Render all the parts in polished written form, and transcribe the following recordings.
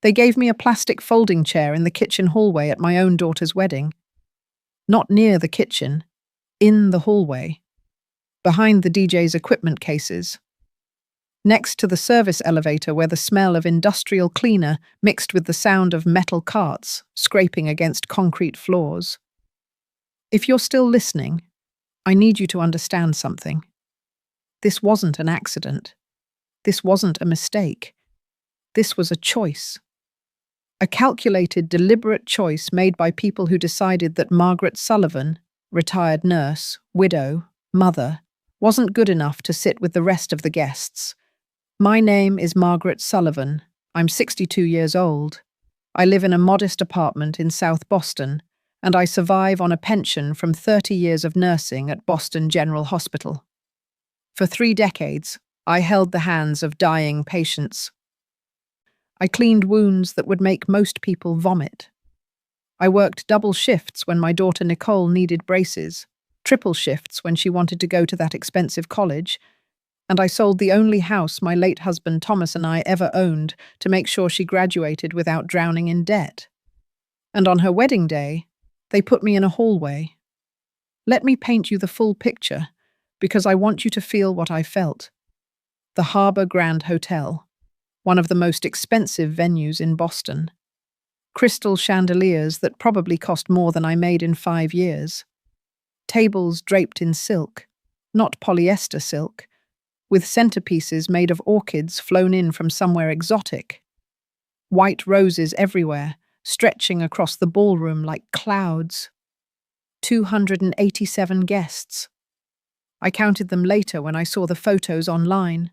They gave me a plastic folding chair in the kitchen hallway at my own daughter's wedding. Not near the kitchen, in the hallway, behind the DJ's equipment cases, next to the service elevator where the smell of industrial cleaner mixed with the sound of metal carts scraping against concrete floors. If you're still listening, I need you to understand something. This wasn't an accident. This wasn't a mistake. This was a choice. A calculated, deliberate choice made by people who decided that Margaret Sullivan, retired nurse, widow, mother, wasn't good enough to sit with the rest of the guests. My name is Margaret Sullivan. I'm 62 years old. I live in a modest apartment in South Boston, and I survive on a pension from 30 years of nursing at Boston General Hospital. For 3 decades, I held the hands of dying patients. I cleaned wounds that would make most people vomit. I worked double shifts when my daughter Nicole needed braces, triple shifts when she wanted to go to that expensive college, and I sold the only house my late husband Thomas and I ever owned to make sure she graduated without drowning in debt. And on her wedding day, they put me in a hallway. Let me paint you the full picture, because I want you to feel what I felt. The Harbor Grand Hotel, one of the most expensive venues in Boston. Crystal chandeliers that probably cost more than I made in 5 years. Tables draped in silk, not polyester silk, with centerpieces made of orchids flown in from somewhere exotic. White roses everywhere, stretching across the ballroom like clouds. 287 guests. I counted them later when I saw the photos online.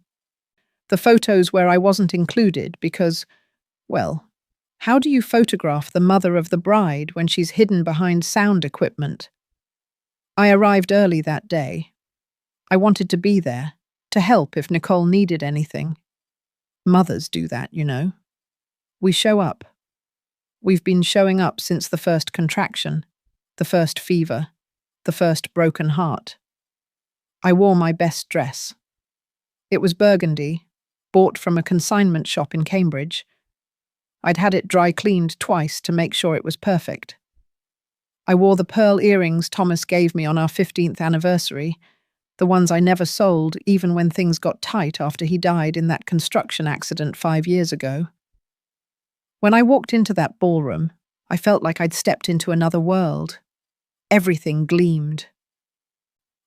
The photos where I wasn't included because, well, how do you photograph the mother of the bride when she's hidden behind sound equipment? I arrived early that day. I wanted to be there, to help if Nicole needed anything. Mothers do that, you know. We show up. We've been showing up since the first contraction, the first fever, the first broken heart. I wore my best dress. It was burgundy, bought from a consignment shop in Cambridge. I'd had it dry cleaned twice to make sure it was perfect. I wore the pearl earrings Thomas gave me on our 15th anniversary, the ones I never sold even when things got tight after he died in that construction accident 5 years ago. When I walked into that ballroom, I felt like I'd stepped into another world. Everything gleamed.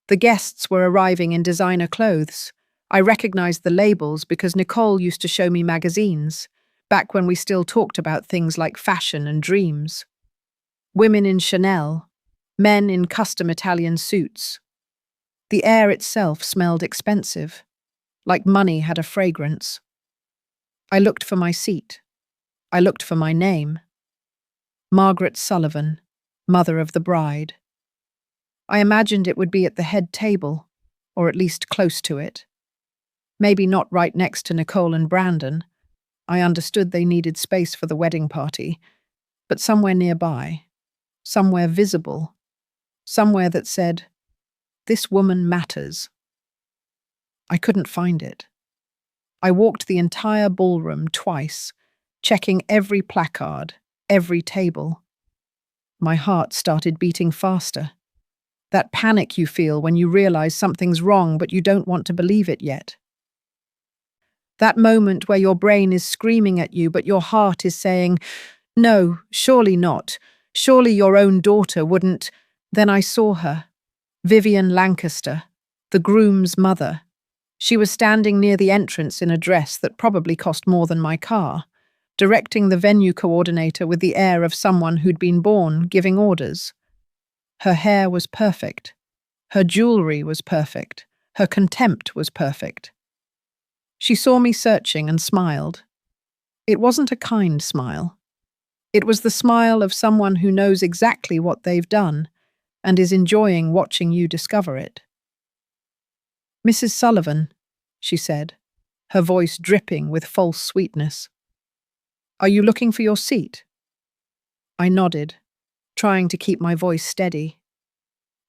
The guests were arriving in designer clothes. I recognized the labels because Nicole used to show me magazines, back when we still talked about things like fashion and dreams. Women in Chanel, men in custom Italian suits. The air itself smelled expensive, like money had a fragrance. I looked for my seat. I looked for my name. Margaret Sullivan, mother of the bride. I imagined it would be at the head table, or at least close to it. Maybe not right next to Nicole and Brandon. I understood they needed space for the wedding party, but somewhere nearby, somewhere visible, somewhere that said, "This woman matters." I couldn't find it. I walked the entire ballroom twice, checking every placard, every table. My heart started beating faster. That panic you feel when you realize something's wrong but you don't want to believe it yet. That moment where your brain is screaming at you but your heart is saying, "No, surely not. Surely your own daughter wouldn't." Then I saw her, Vivian Lancaster, the groom's mother. She was standing near the entrance in a dress that probably cost more than my car, directing the venue coordinator with the air of someone who'd been born giving orders. Her hair was perfect. Her jewelry was perfect. Her contempt was perfect. She saw me searching and smiled. It wasn't a kind smile. It was the smile of someone who knows exactly what they've done and is enjoying watching you discover it. "Mrs. Sullivan," she said, her voice dripping with false sweetness. "Are you looking for your seat?" I nodded, trying to keep my voice steady.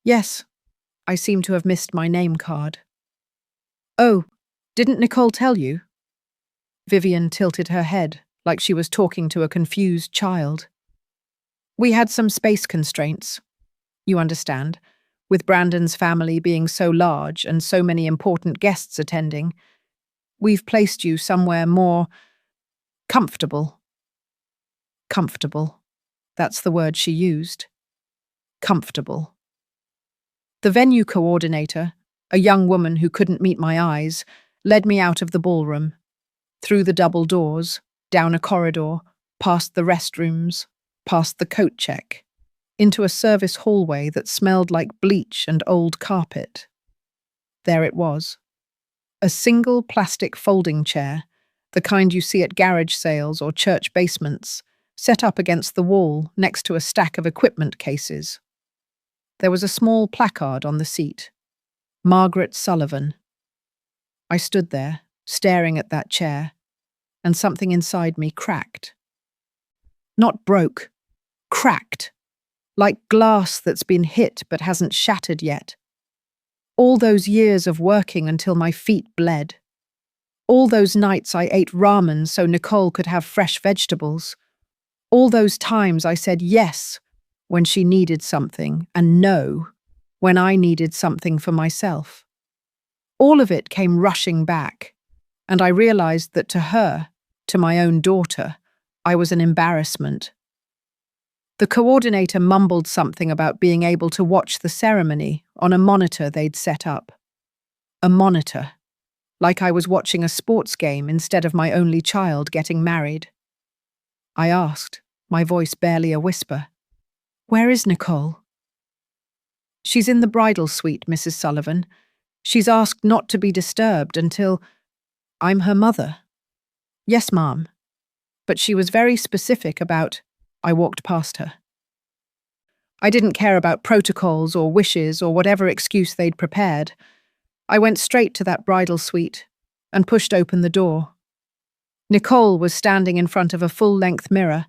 "Yes, I seem to have missed my name card." "Oh, didn't Nicole tell you?" Vivian tilted her head, like she was talking to a confused child. We had some space constraints, you understand, with Brandon's family being so large and so many important guests attending. We've placed you somewhere more comfortable. Comfortable. That's the word she used. Comfortable. The venue coordinator, a young woman who couldn't meet my eyes, led me out of the ballroom, through the double doors, down a corridor, past the restrooms, past the coat check, into a service hallway that smelled like bleach and old carpet. There it was. A single plastic folding chair, the kind you see at garage sales or church basements, set up against the wall next to a stack of equipment cases. There was a small placard on the seat. Margaret Sullivan. I stood there, staring at that chair, and something inside me cracked. Not broke, cracked, like glass that's been hit but hasn't shattered yet. All those years of working until my feet bled. All those nights I ate ramen so Nicole could have fresh vegetables. All those times I said yes when she needed something and no when I needed something for myself. All of it came rushing back, and I realized that to her, to my own daughter, I was an embarrassment. The coordinator mumbled something about being able to watch the ceremony on a monitor they'd set up. A monitor, like I was watching a sports game instead of my only child getting married. I asked, my voice barely a whisper, "Where is Nicole?" "She's in the bridal suite, Mrs. Sullivan. She's asked not to be disturbed until—" "I'm her mother." "Yes, ma'am." But she was very specific about— I walked past her. I didn't care about protocols or wishes or whatever excuse they'd prepared. I went straight to that bridal suite and pushed open the door. Nicole was standing in front of a full-length mirror,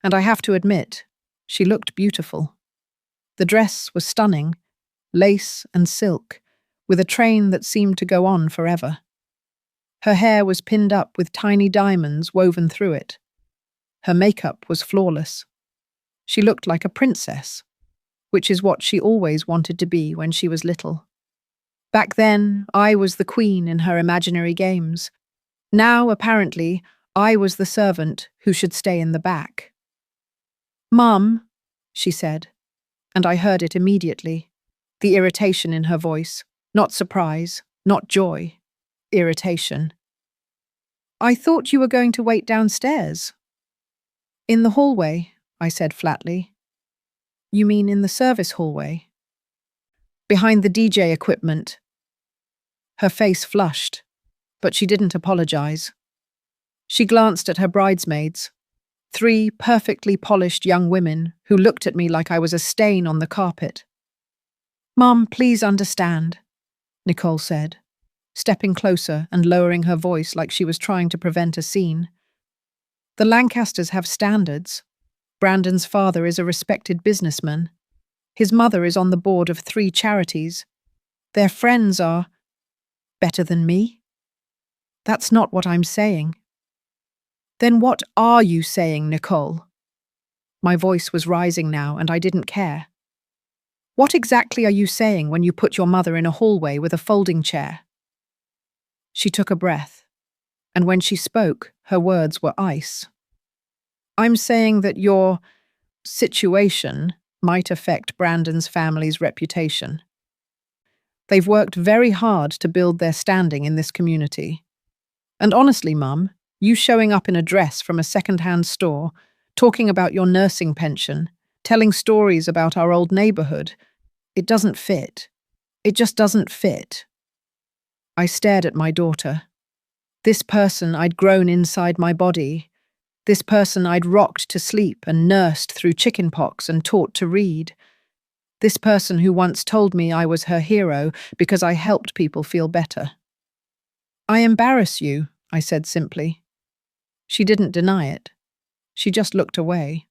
and I have to admit, she looked beautiful. The dress was stunning, lace and silk, with a train that seemed to go on forever. Her hair was pinned up with tiny diamonds woven through it. Her makeup was flawless. She looked like a princess, which is what she always wanted to be when she was little. Back then, I was the queen in her imaginary games. Now, apparently, I was the servant who should stay in the back. "Mum," she said, and I heard it immediately, the irritation in her voice, not surprise, not joy, irritation. "I thought you were going to wait downstairs." "In the hallway," I said flatly. "You mean in the service hallway?" "Behind the DJ equipment." Her face flushed, but she didn't apologize. She glanced at her bridesmaids, 3 perfectly polished young women who looked at me like I was a stain on the carpet. "Mum, please understand," Nicole said, stepping closer and lowering her voice like she was trying to prevent a scene. "The Lancasters have standards. Brandon's father is a respected businessman. His mother is on the board of 3 charities. Their friends are better than me. That's not what I'm saying." "Then what are you saying, Nicole?" My voice was rising now, and I didn't care. "What exactly are you saying when you put your mother in a hallway with a folding chair?" She took a breath, and when she spoke, her words were ice. "I'm saying that your situation might affect Brandon's family's reputation. They've worked very hard to build their standing in this community. And honestly, Mum, you showing up in a dress from a second-hand store, talking about your nursing pension, telling stories about our old neighborhood, it doesn't fit. It just doesn't fit." I stared at my daughter. This person I'd grown inside my body. This person I'd rocked to sleep and nursed through chickenpox and taught to read. This person who once told me I was her hero because I helped people feel better. "I embarrass you," I said simply. She didn't deny it. She just looked away.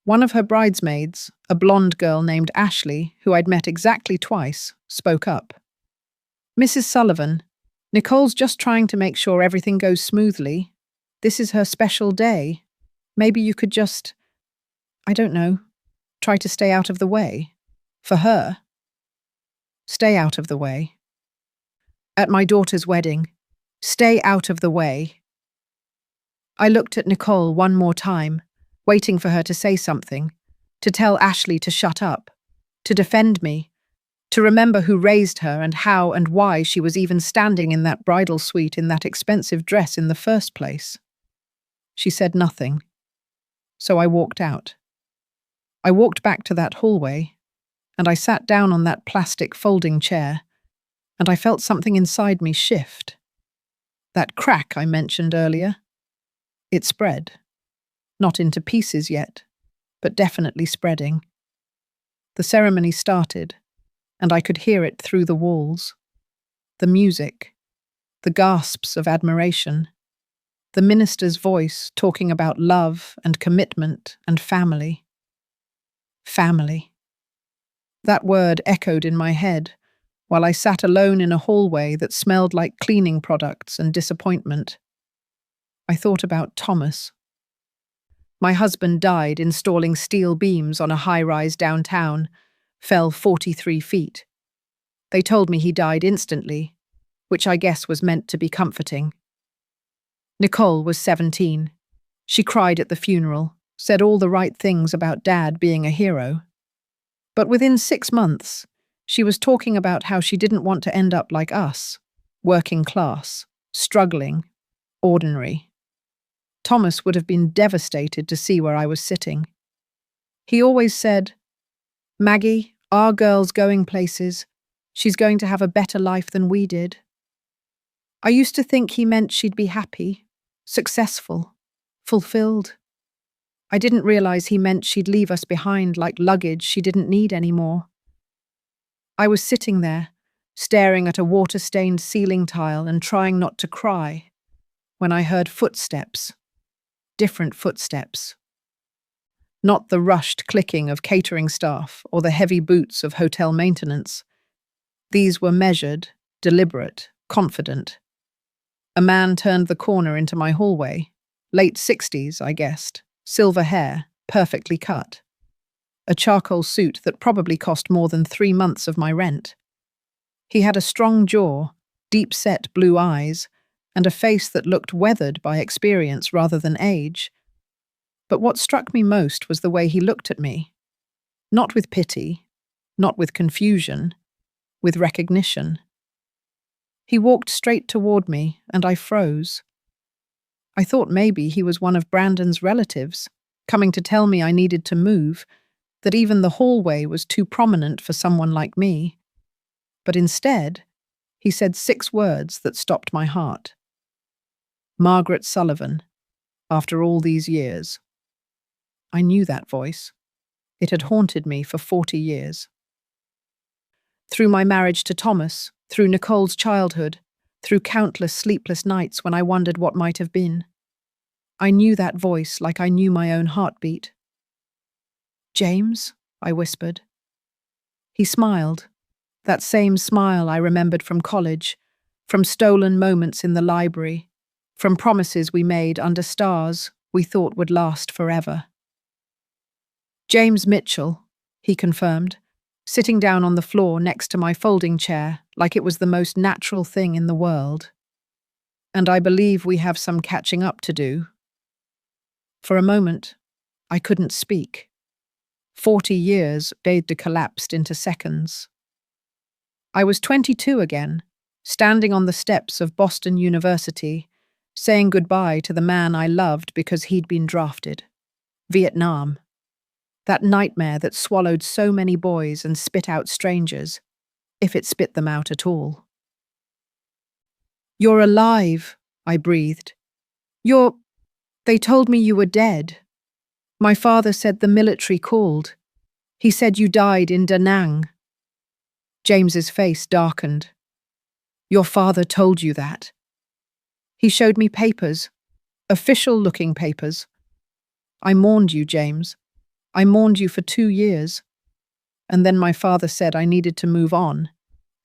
One of her bridesmaids, a blonde girl named Ashley, who I'd met exactly twice, spoke up. "Mrs. Sullivan, Nicole's just trying to make sure everything goes smoothly. This is her special day. Maybe you could just, I don't know, try to stay out of the way. For her. Stay out of the way. At my daughter's wedding. Stay out of the way. I looked at Nicole one more time, waiting for her to say something, to tell Ashley to shut up, to defend me, to remember who raised her and how and why she was even standing in that bridal suite in that expensive dress in the first place. She said nothing. So I walked out. I walked back to that hallway, and I sat down on that plastic folding chair, and I felt something inside me shift. That crack I mentioned earlier. It spread. Not into pieces yet, but definitely spreading. The ceremony started, and I could hear it through the walls. The music, the gasps of admiration, the minister's voice talking about love and commitment and family. Family. That word echoed in my head while I sat alone in a hallway that smelled like cleaning products and disappointment. I thought about Thomas. My husband died installing steel beams on a high-rise downtown, fell 43 feet. They told me he died instantly, which I guess was meant to be comforting. Nicole was 17. She cried at the funeral, said all the right things about Dad being a hero. But within 6 months, she was talking about how she didn't want to end up like us, working class, struggling, ordinary. Thomas would have been devastated to see where I was sitting. He always said, "Maggie, our girl's going places. She's going to have a better life than we did." I used to think he meant she'd be happy, successful, fulfilled. I didn't realize he meant she'd leave us behind like luggage she didn't need anymore. I was sitting there, staring at a water-stained ceiling tile and trying not to cry, when I heard footsteps. Different footsteps. Not the rushed clicking of catering staff or the heavy boots of hotel maintenance. These were measured, deliberate, confident. A man turned the corner into my hallway. Late 60s, I guessed. Silver hair, perfectly cut. A charcoal suit that probably cost more than 3 months of my rent. He had a strong jaw, deep-set blue eyes, and a face that looked weathered by experience rather than age. But what struck me most was the way he looked at me. Not with pity, not with confusion, with recognition. He walked straight toward me, and I froze. I thought maybe he was one of Brandon's relatives, coming to tell me I needed to move, that even the hallway was too prominent for someone like me. But instead, he said 6 words that stopped my heart. Margaret Sullivan, after all these years. I knew that voice. It had haunted me for 40 years. Through my marriage to Thomas, through Nicole's childhood, through countless sleepless nights when I wondered what might have been, I knew that voice like I knew my own heartbeat. "James?" I whispered. He smiled, that same smile I remembered from college, from stolen moments in the library, from promises we made under stars we thought would last forever. "James Mitchell," he confirmed, sitting down on the floor next to my folding chair like it was the most natural thing in the world. "And I believe we have some catching up to do." For a moment, I couldn't speak. 40 years they'd collapsed into seconds. I was 22 again, standing on the steps of Boston University, saying goodbye to the man I loved because he'd been drafted. Vietnam. That nightmare that swallowed so many boys and spit out strangers, if it spit them out at all. "You're alive," I breathed. They told me you were dead. My father said the military called. He said you died in Da Nang." James's face darkened. "Your father told you that?" He showed me papers, official-looking papers. "I mourned you, James. I mourned you for 2 years. And then my father said I needed to move on,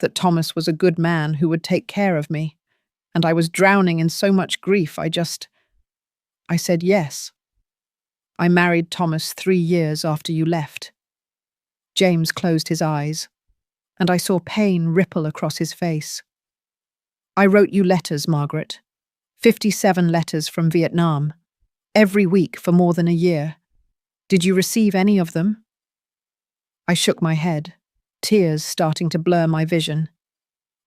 that Thomas was a good man who would take care of me, and I was drowning in so much grief I just I said yes. I married Thomas 3 years after you left. James closed his eyes, and I saw pain ripple across his face. I wrote you letters, Margaret. 57 letters from Vietnam, every week for more than a year. Did you receive any of them? I shook my head, tears starting to blur my vision.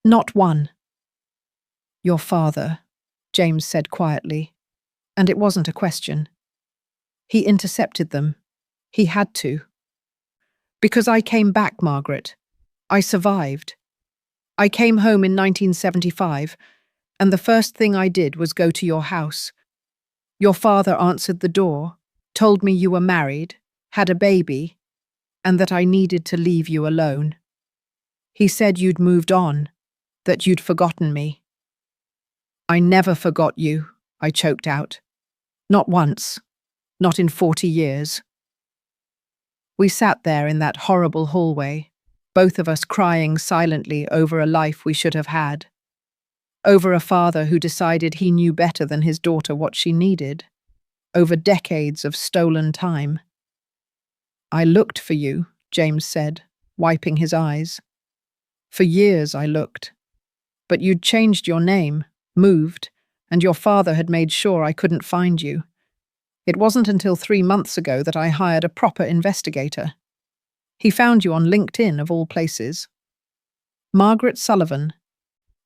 Not one. Your father, James said quietly, and it wasn't a question. He intercepted them. He had to. Because I came back, Margaret. I survived. I came home in 1975, and the first thing I did was go to your house. Your father answered the door, told me you were married, had a baby, and that I needed to leave you alone. He said you'd moved on, that you'd forgotten me. I never forgot you, I choked out. Not once. Not in 40 years. We sat there in that horrible hallway, both of us crying silently over a life we should have had. Over a father who decided he knew better than his daughter what she needed. Over decades of stolen time. I looked for you, James said, wiping his eyes. For years I looked. But you'd changed your name, moved, and your father had made sure I couldn't find you. It wasn't until 3 months ago that I hired a proper investigator. He found you on LinkedIn, of all places. Margaret Sullivan,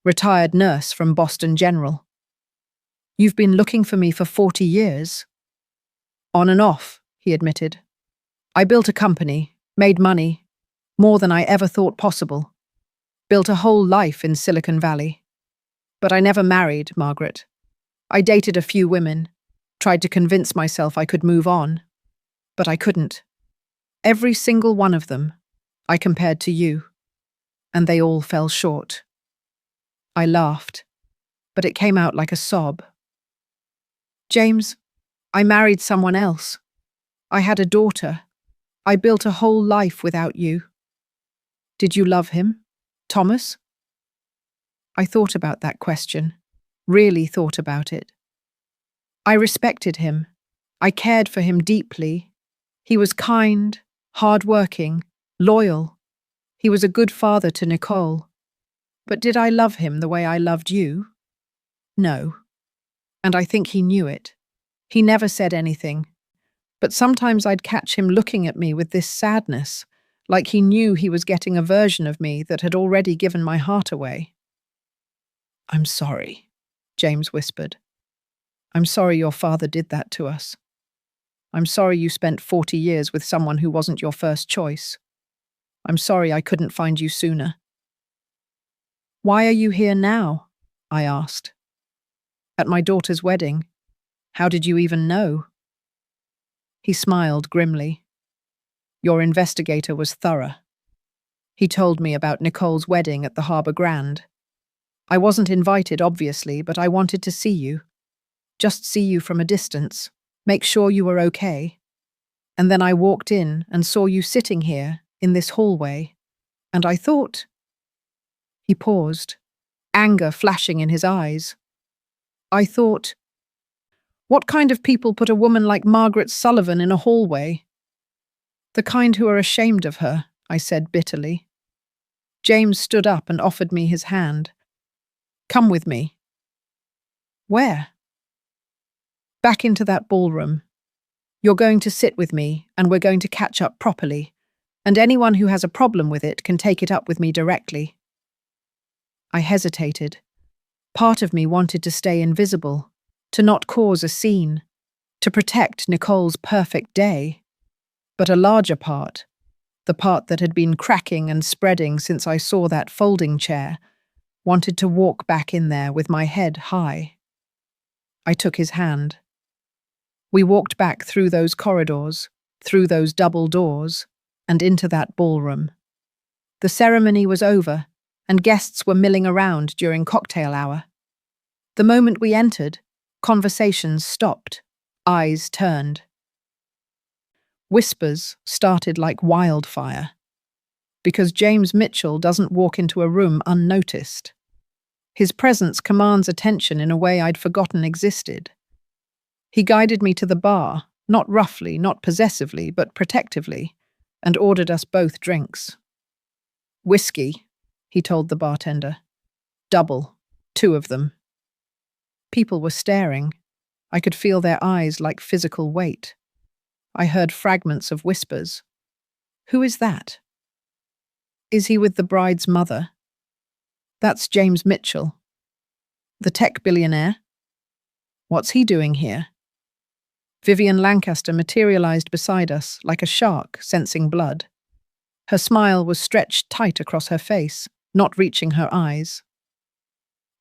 retired nurse from Boston General. You've been looking for me for 40 years. On and off, he admitted. I built a company, made money, more than I ever thought possible. Built a whole life in Silicon Valley. But I never married, Margaret. I dated a few women. Tried to convince myself I could move on, but I couldn't. Every single one of them I compared to you, and they all fell short. I laughed, but it came out like a sob. James, I married someone else. I had a daughter. I built a whole life without you. Did you love him, Thomas? I thought about that question, really thought about it. I respected him. I cared for him deeply. He was kind, hard-working, loyal. He was a good father to Nicole. But did I love him the way I loved you? No. And I think he knew it. He never said anything. But sometimes I'd catch him looking at me with this sadness, like he knew he was getting a version of me that had already given my heart away. I'm sorry, James whispered. I'm sorry your father did that to us. I'm sorry you spent 40 years with someone who wasn't your first choice. I'm sorry I couldn't find you sooner. Why are you here now? I asked. At my daughter's wedding. How did you even know? He smiled grimly. Your investigator was thorough. He told me about Nicole's wedding at the Harbour Grand. I wasn't invited, obviously, but I wanted to see you. Just see you from a distance, make sure you were okay. And then I walked in and saw you sitting here, in this hallway, and I thought... He paused, anger flashing in his eyes. I thought, what kind of people put a woman like Margaret Sullivan in a hallway? The kind who are ashamed of her, I said bitterly. James stood up and offered me his hand. Come with me. Where? Back into that ballroom. You're going to sit with me, and we're going to catch up properly, and anyone who has a problem with it can take it up with me directly. I hesitated. Part of me wanted to stay invisible, to not cause a scene, to protect Nicole's perfect day. But a larger part, the part that had been cracking and spreading since I saw that folding chair, wanted to walk back in there with my head high. I took his hand. We walked back through those corridors, through those double doors, and into that ballroom. The ceremony was over, and guests were milling around during cocktail hour. The moment we entered, conversations stopped, eyes turned. Whispers started like wildfire, because James Mitchell doesn't walk into a room unnoticed. His presence commands attention in a way I'd forgotten existed. He guided me to the bar, not roughly, not possessively, but protectively, and ordered us both drinks. Whiskey, he told the bartender. Double, 2 of them. People were staring. I could feel their eyes like physical weight. I heard fragments of whispers. Who is that? Is he with the bride's mother? That's James Mitchell. The tech billionaire? What's he doing here? Vivian Lancaster materialized beside us like a shark sensing blood. Her smile was stretched tight across her face, not reaching her eyes.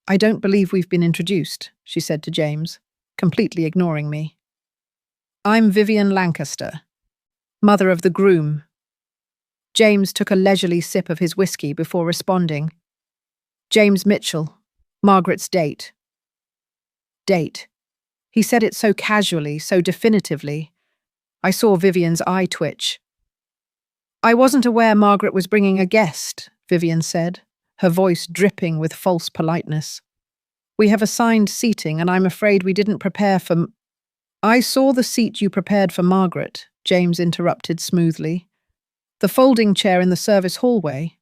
I don't believe we've been introduced, she said to James, completely ignoring me. I'm Vivian Lancaster, mother of the groom. James took a leisurely sip of his whiskey before responding. James Mitchell, Margaret's date. Date. He said it so casually, so definitively. I saw Vivian's eye twitch. I wasn't aware Margaret was bringing a guest, Vivian said, her voice dripping with false politeness. We have assigned seating, and I'm afraid we didn't prepare for... I saw the seat you prepared for Margaret, James interrupted smoothly. The folding chair in the service hallway.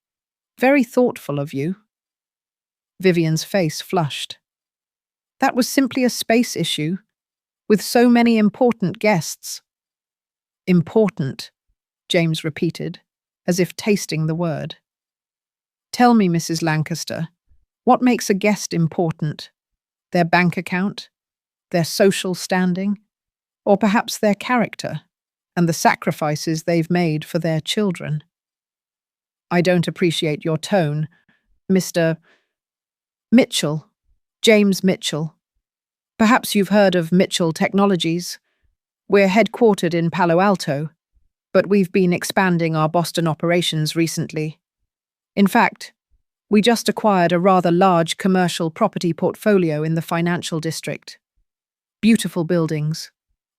Very thoughtful of you. Vivian's face flushed. That was simply a space issue, with so many important guests. Important, James repeated, as if tasting the word. Tell me, Mrs. Lancaster, what makes a guest important? Their bank account? Their social standing? Or perhaps their character and the sacrifices they've made for their children? I don't appreciate your tone, Mr. Mitchell, James Mitchell. Perhaps you've heard of Mitchell Technologies. We're headquartered in Palo Alto, but we've been expanding our Boston operations recently. In fact, we just acquired a rather large commercial property portfolio in the financial district. Beautiful buildings,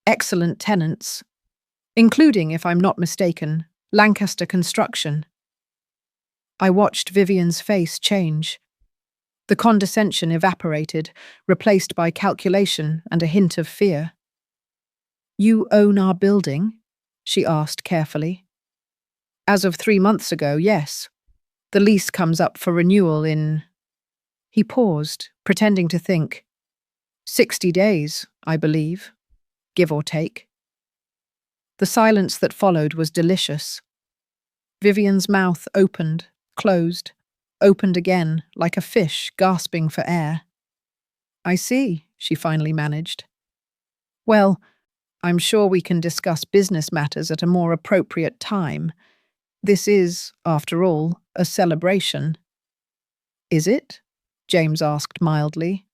excellent tenants, including, if I'm not mistaken, Lancaster Construction. I watched Vivian's face change. The condescension evaporated, replaced by calculation and a hint of fear. You own our building? She asked carefully. As of 3 months ago, yes. The lease comes up for renewal in... He paused, pretending to think. 60 days, I believe, give or take. The silence that followed was delicious. Vivian's mouth opened, closed, opened again, like a fish gasping for air. I see, she finally managed. Well, I'm sure we can discuss business matters at a more appropriate time. This is, after all, a celebration. Is it? James asked mildly.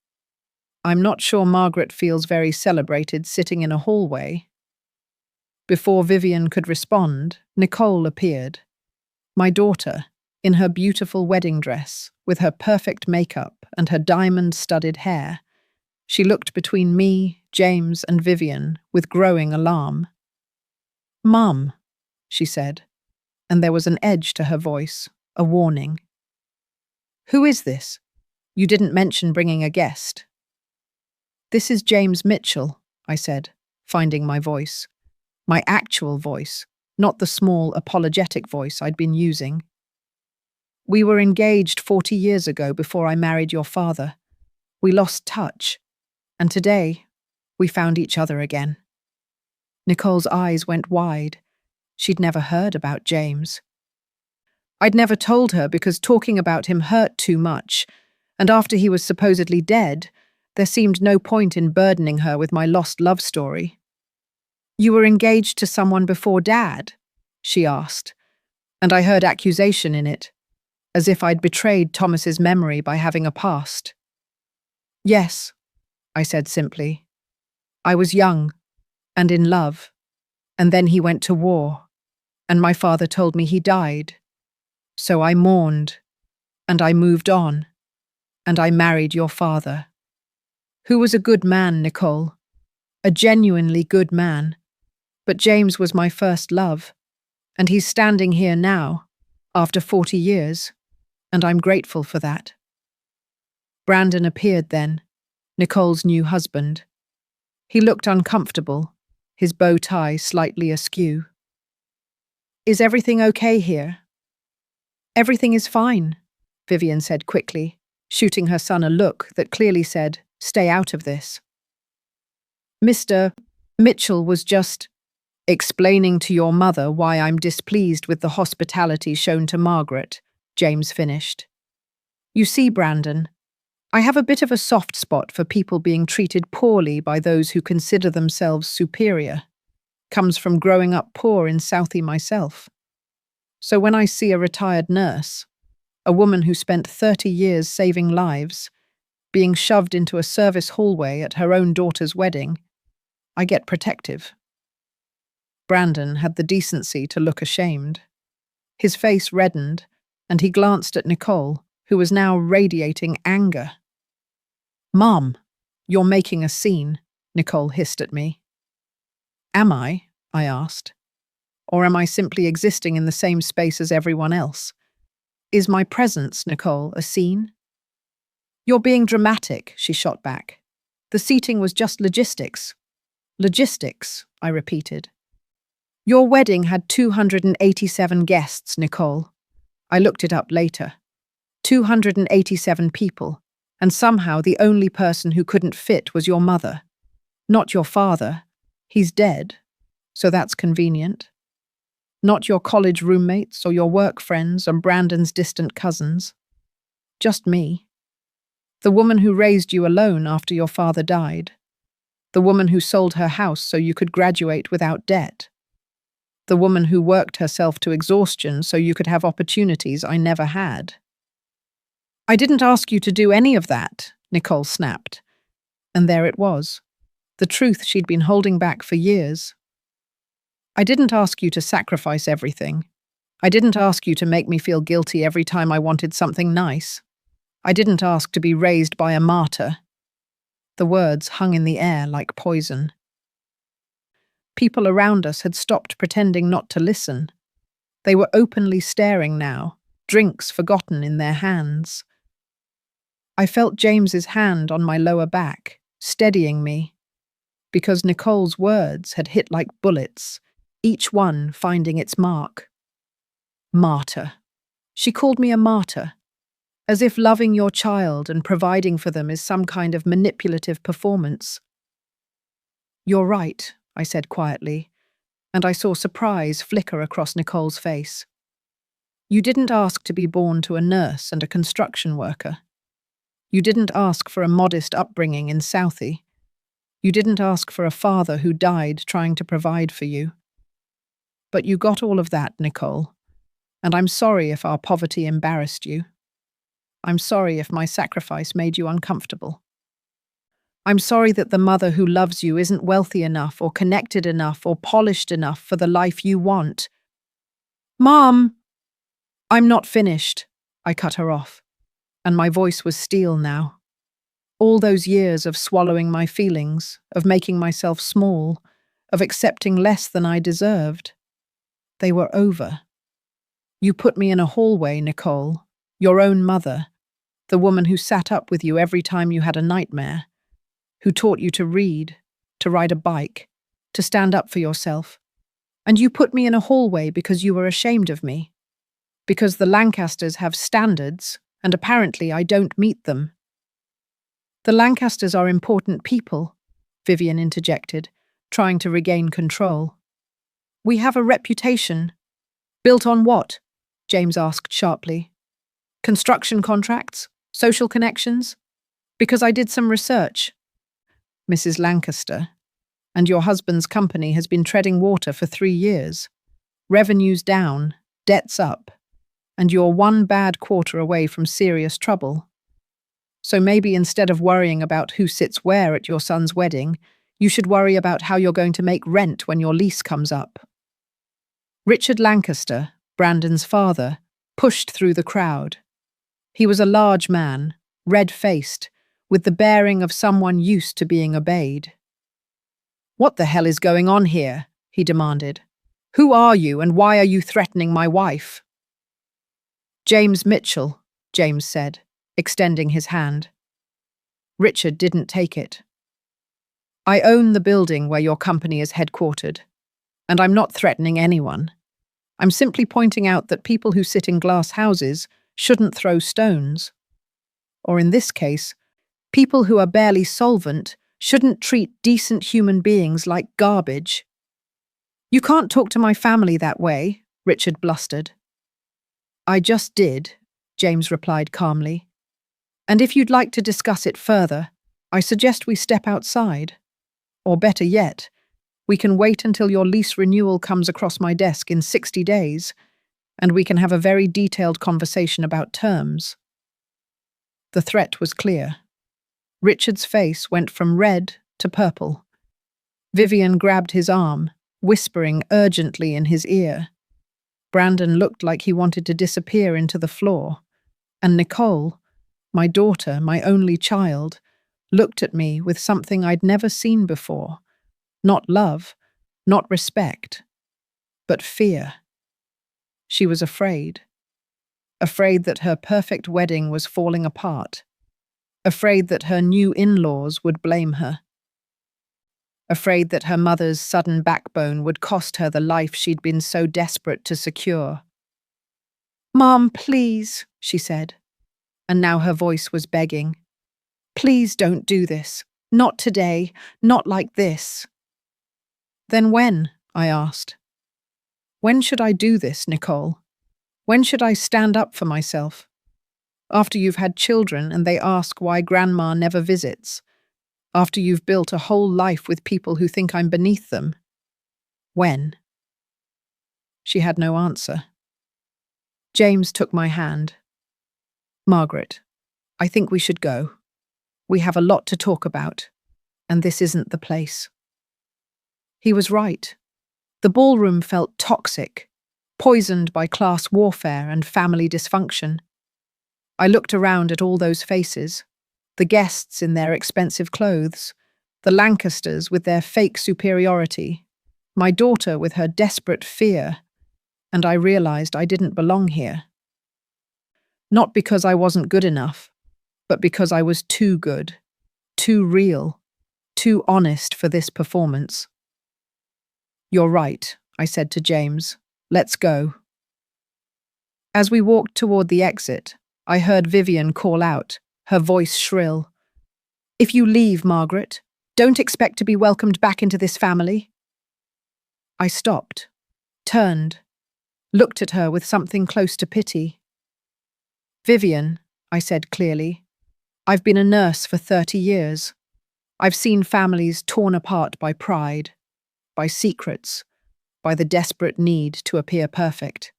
I'm not sure Margaret feels very celebrated sitting in a hallway. Before Vivian could respond, Nicole appeared. My daughter, in her beautiful wedding dress, with her perfect makeup and her diamond-studded hair. She looked between me, James, and Vivian with growing alarm. Mum, she said, and there was an edge to her voice, a warning. Who is this? You didn't mention bringing a guest. This is James Mitchell, I said, finding my voice. My actual voice, not the small, apologetic voice I'd been using. We were engaged 40 years ago before I married your father. We lost touch, and today we found each other again. Nicole's eyes went wide. She'd never heard about James. I'd never told her because talking about him hurt too much, and after he was supposedly dead, there seemed no point in burdening her with my lost love story. You were engaged to someone before Dad? She asked, and I heard accusation in it, as if I'd betrayed Thomas's memory by having a past. Yes, I said simply. I was young and in love, and then he went to war, and my father told me he died. So I mourned, and I moved on, and I married your father, who was a good man, Nicole, a genuinely good man. But James was my first love, and he's standing here now, after 40 years, and I'm grateful for that. Brandon appeared then, Nicole's new husband. He looked uncomfortable, his bow tie slightly askew. Is everything okay here? Everything is fine, Vivian said quickly, shooting her son a look that clearly said, stay out of this. Mr. Mitchell was just explaining to your mother why I'm displeased with the hospitality shown to Margaret, James finished. You see, Brandon, I have a bit of a soft spot for people being treated poorly by those who consider themselves superior. Comes from growing up poor in Southie myself. So when I see a retired nurse, a woman who spent 30 years saving lives, being shoved into a service hallway at her own daughter's wedding, I get protective. Brandon had the decency to look ashamed. His face reddened, and he glanced at Nicole, who was now radiating anger. Mom, you're making a scene, Nicole hissed at me. Am I asked. Or am I simply existing in the same space as everyone else? Is my presence, Nicole, a scene? You're being dramatic, she shot back. The seating was just logistics. Logistics, I repeated. Your wedding had 287 guests, Nicole. I looked it up later. 287 people, and somehow the only person who couldn't fit was your mother. Not your father. He's dead, so that's convenient. Not your college roommates or your work friends or Brandon's distant cousins. Just me. The woman who raised you alone after your father died. The woman who sold her house so you could graduate without debt. The woman who worked herself to exhaustion so you could have opportunities I never had. I didn't ask you to do any of that, Nicole snapped. And there it was. The truth she'd been holding back for years. I didn't ask you to sacrifice everything. I didn't ask you to make me feel guilty every time I wanted something nice. I didn't ask to be raised by a martyr. The words hung in the air like poison. People around us had stopped pretending not to listen. They were openly staring now, drinks forgotten in their hands. I felt James's hand on my lower back, steadying me, because Nicole's words had hit like bullets, each one finding its mark. Martyr. She called me a martyr, as if loving your child and providing for them is some kind of manipulative performance. You're right, I said quietly, and I saw surprise flicker across Nicole's face. You didn't ask to be born to a nurse and a construction worker. You didn't ask for a modest upbringing in Southie. You didn't ask for a father who died trying to provide for you. But you got all of that, Nicole, and I'm sorry if our poverty embarrassed you. I'm sorry if my sacrifice made you uncomfortable. I'm sorry that the mother who loves you isn't wealthy enough or connected enough or polished enough for the life you want. Mom! I'm not finished, I cut her off, and my voice was steel now. All those years of swallowing my feelings, of making myself small, of accepting less than I deserved. They were over. You put me in a hallway, Nicole, your own mother, the woman who sat up with you every time you had a nightmare, who taught you to read, to ride a bike, to stand up for yourself. And you put me in a hallway because you were ashamed of me. Because the Lancasters have standards, and apparently I don't meet them. The Lancasters are important people, Vivian interjected, trying to regain control. We have a reputation. Built on what? James asked sharply. Construction contracts? Social connections? Because I did some research. Mrs. Lancaster, and your husband's company has been treading water for 3 years. Revenues down, debts up, and you're one bad quarter away from serious trouble. So maybe instead of worrying about who sits where at your son's wedding, you should worry about how you're going to make rent when your lease comes up. Richard Lancaster, Brandon's father, pushed through the crowd. He was a large man, red-faced, with the bearing of someone used to being obeyed. What the hell is going on here? He demanded. Who are you and why are you threatening my wife? James Mitchell, James said, extending his hand. Richard didn't take it. I own the building where your company is headquartered, and I'm not threatening anyone. I'm simply pointing out that people who sit in glass houses shouldn't throw stones. Or in this case, people who are barely solvent shouldn't treat decent human beings like garbage. You can't talk to my family that way, Richard blustered. I just did, James replied calmly. And if you'd like to discuss it further, I suggest we step outside. Or better yet, we can wait until your lease renewal comes across my desk in 60 days, and we can have a very detailed conversation about terms. The threat was clear. Richard's face went from red to purple. Vivian grabbed his arm, whispering urgently in his ear. Brandon looked like he wanted to disappear into the floor, and Nicole, my daughter, my only child, looked at me with something I'd never seen before. Not love, not respect, but fear. She was afraid. Afraid that her perfect wedding was falling apart. Afraid that her new in-laws would blame her. Afraid that her mother's sudden backbone would cost her the life she'd been so desperate to secure. "Mom, please," she said, and now her voice was begging. "Please don't do this. Not today. Not like this." "Then when?" I asked. "When should I do this, Nicole? When should I stand up for myself? After you've had children and they ask why Grandma never visits. After you've built a whole life with people who think I'm beneath them. When?" She had no answer. James took my hand. "Margaret, I think we should go. We have a lot to talk about, and this isn't the place." He was right. The ballroom felt toxic, poisoned by class warfare and family dysfunction. I looked around at all those faces, the guests in their expensive clothes, the Lancasters with their fake superiority, my daughter with her desperate fear, and I realized I didn't belong here. Not because I wasn't good enough, but because I was too good, too real, too honest for this performance. "You're right," I said to James. "Let's go." As we walked toward the exit, I heard Vivian call out, her voice shrill. "If you leave, Margaret, don't expect to be welcomed back into this family." I stopped, turned, looked at her with something close to pity. "Vivian," I said clearly, "I've been a nurse for 30 years. I've seen families torn apart by pride, by secrets, by the desperate need to appear perfect.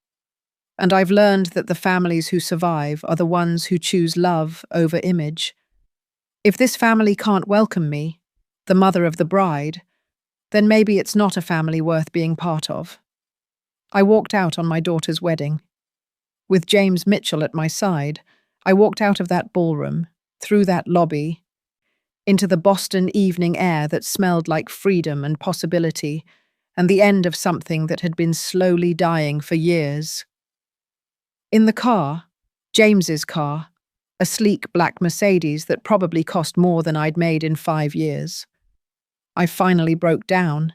And I've learned that the families who survive are the ones who choose love over image. If this family can't welcome me, the mother of the bride, then maybe it's not a family worth being part of." I walked out on my daughter's wedding. With James Mitchell at my side, I walked out of that ballroom, through that lobby, into the Boston evening air that smelled like freedom and possibility, and the end of something that had been slowly dying for years. In the car, James's car, a sleek black Mercedes that probably cost more than I'd made in 5 years, I finally broke down.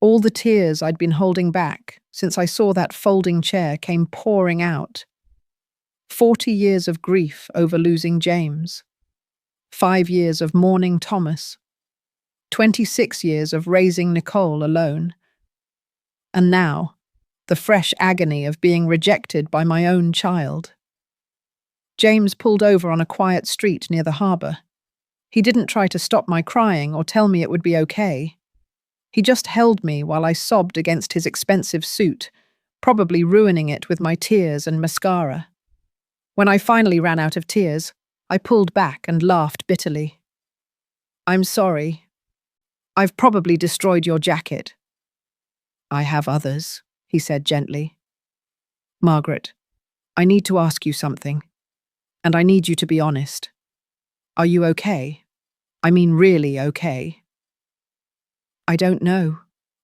All the tears I'd been holding back since I saw that folding chair came pouring out. 40 years of grief over losing James. 5 years of mourning Thomas. 26 years of raising Nicole alone. And now, the fresh agony of being rejected by my own child. James pulled over on a quiet street near the harbour. He didn't try to stop my crying or tell me it would be okay. He just held me while I sobbed against his expensive suit, probably ruining it with my tears and mascara. When I finally ran out of tears, I pulled back and laughed bitterly. "I'm sorry. I've probably destroyed your jacket." "I have others," he said gently. "Margaret, I need to ask you something, and I need you to be honest. Are you okay? I mean really okay?" "I don't know,"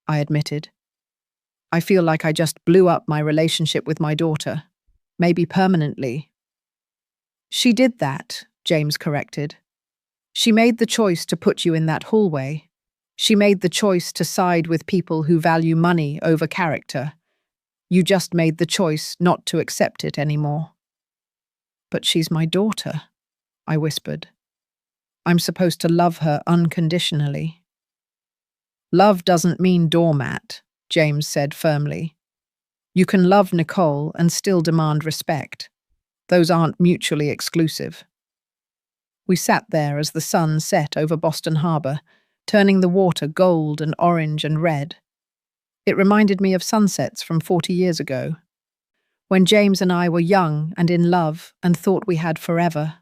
I admitted. "I feel like I just blew up my relationship with my daughter, maybe permanently." "She did that," James corrected. She made the choice to put you in that hallway. She made the choice to side with people who value money over character. You just made the choice not to accept it anymore. But she's my daughter, I whispered. I'm supposed to love her unconditionally. Love doesn't mean doormat, James said firmly. You can love Nicole and still demand respect. Those aren't mutually exclusive. We sat there as the sun set over Boston Harbor, turning the water gold and orange and red. It reminded me of sunsets from 40 years ago, when James and I were young and in love and thought we had forever.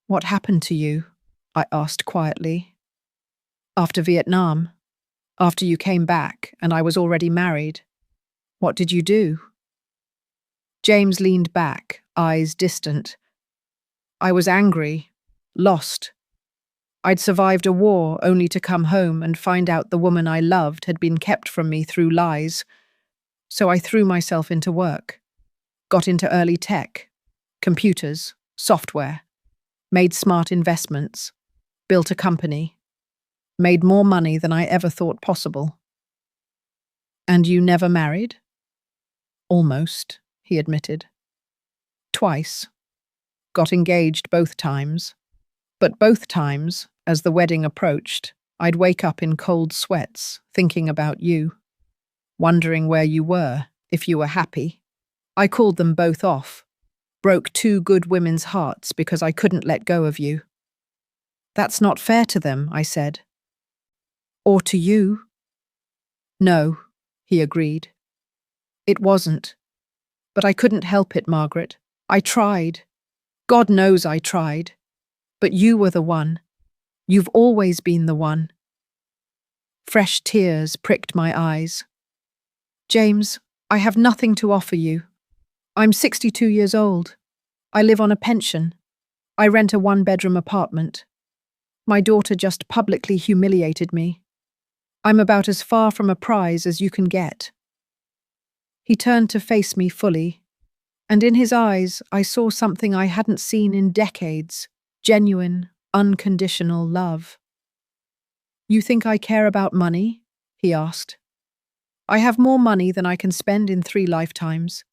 What happened to you? I asked quietly. After Vietnam, after you came back and I was already married, what did you do? James leaned back, eyes distant. I was angry, lost. I'd survived a war only to come home and find out the woman I loved had been kept from me through lies. So I threw myself into work, got into early tech, computers, software, made smart investments, built a company, made more money than I ever thought possible. And you never married? Almost, he admitted. Twice. Got engaged both times. But both times, as the wedding approached, I'd wake up in cold sweats, thinking about you, wondering where you were, if you were happy. I called them both off, broke two good women's hearts because I couldn't let go of you. That's not fair to them, I said. Or to you? No, he agreed. It wasn't. But I couldn't help it, Margaret. I tried. God knows I tried. But you were the one. You've always been the one. Fresh tears pricked my eyes. James, I have nothing to offer you. I'm 62 years old. I live on a pension. I rent a one-bedroom apartment. My daughter just publicly humiliated me. I'm about as far from a prize as you can get. He turned to face me fully, and in his eyes I saw something I hadn't seen in decades, genuine, unconditional love. You think I care about money? He asked. I have more money than I can spend in 3 lifetimes.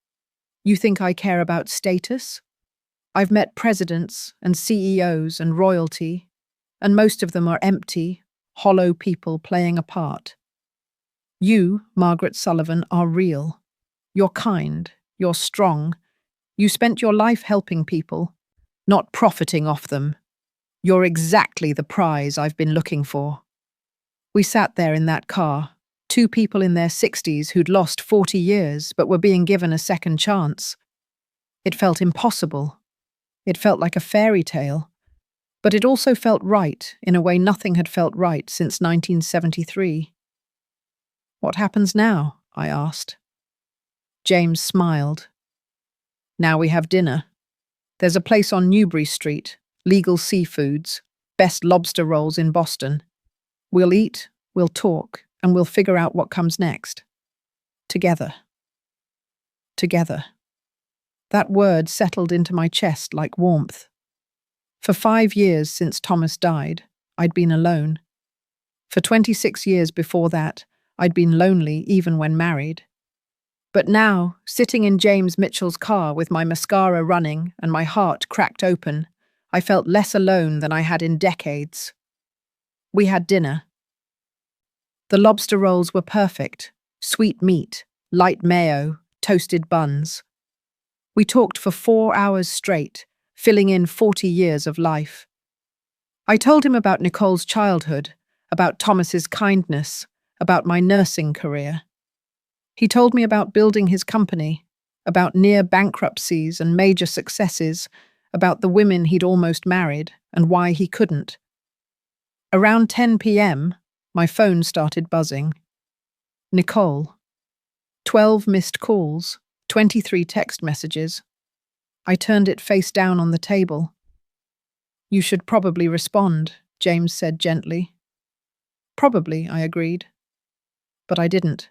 You think I care about status? I've met presidents and CEOs and royalty, and most of them are empty, hollow people playing a part. You, Margaret Sullivan, are real. You're kind, you're strong. You spent your life helping people, not profiting off them. You're exactly the prize I've been looking for. We sat there in that car, 2 people in their 60s who'd lost 40 years but were being given a second chance. It felt impossible. It felt like a fairy tale. But it also felt right in a way nothing had felt right since 1973. What happens now? I asked. James smiled. Now we have dinner. There's a place on Newbury Street, Legal Seafoods, best lobster rolls in Boston. We'll eat, we'll talk, and we'll figure out what comes next. Together. Together. That word settled into my chest like warmth. For 5 years since Thomas died, I'd been alone. For 26 years before that, I'd been lonely even when married. But now, sitting in James Mitchell's car with my mascara running and my heart cracked open, I felt less alone than I had in decades. We had dinner. The lobster rolls were perfect, sweet meat, light mayo, toasted buns. We talked for 4 hours straight, filling in 40 years of life. I told him about Nicole's childhood, about Thomas's kindness, about my nursing career. He told me about building his company, about near bankruptcies and major successes, about the women he'd almost married and why he couldn't. Around 10 p.m., my phone started buzzing. Nicole. 12 missed calls, 23 text messages. I turned it face down on the table. You should probably respond, James said gently. Probably, I agreed. But I didn't.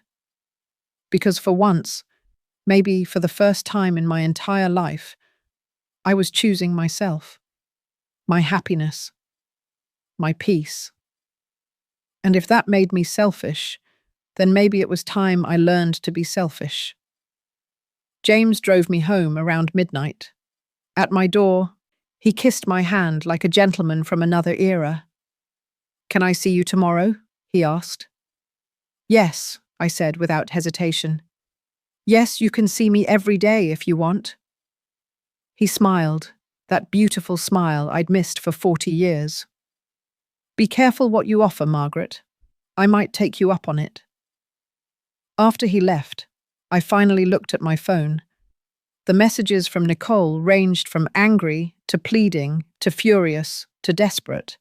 Because for once, maybe for the first time in my entire life, I was choosing myself, my happiness, my peace. And if that made me selfish, then maybe it was time I learned to be selfish. James drove me home around midnight. At my door, he kissed my hand like a gentleman from another era. "Can I see you tomorrow?" he asked. "Yes," I said without hesitation. "Yes, you can see me every day if you want." He smiled, that beautiful smile I'd missed for 40 years. "Be careful what you offer, Margaret. I might take you up on it." After he left, I finally looked at my phone. The messages from Nicole ranged from angry to pleading to furious to desperate.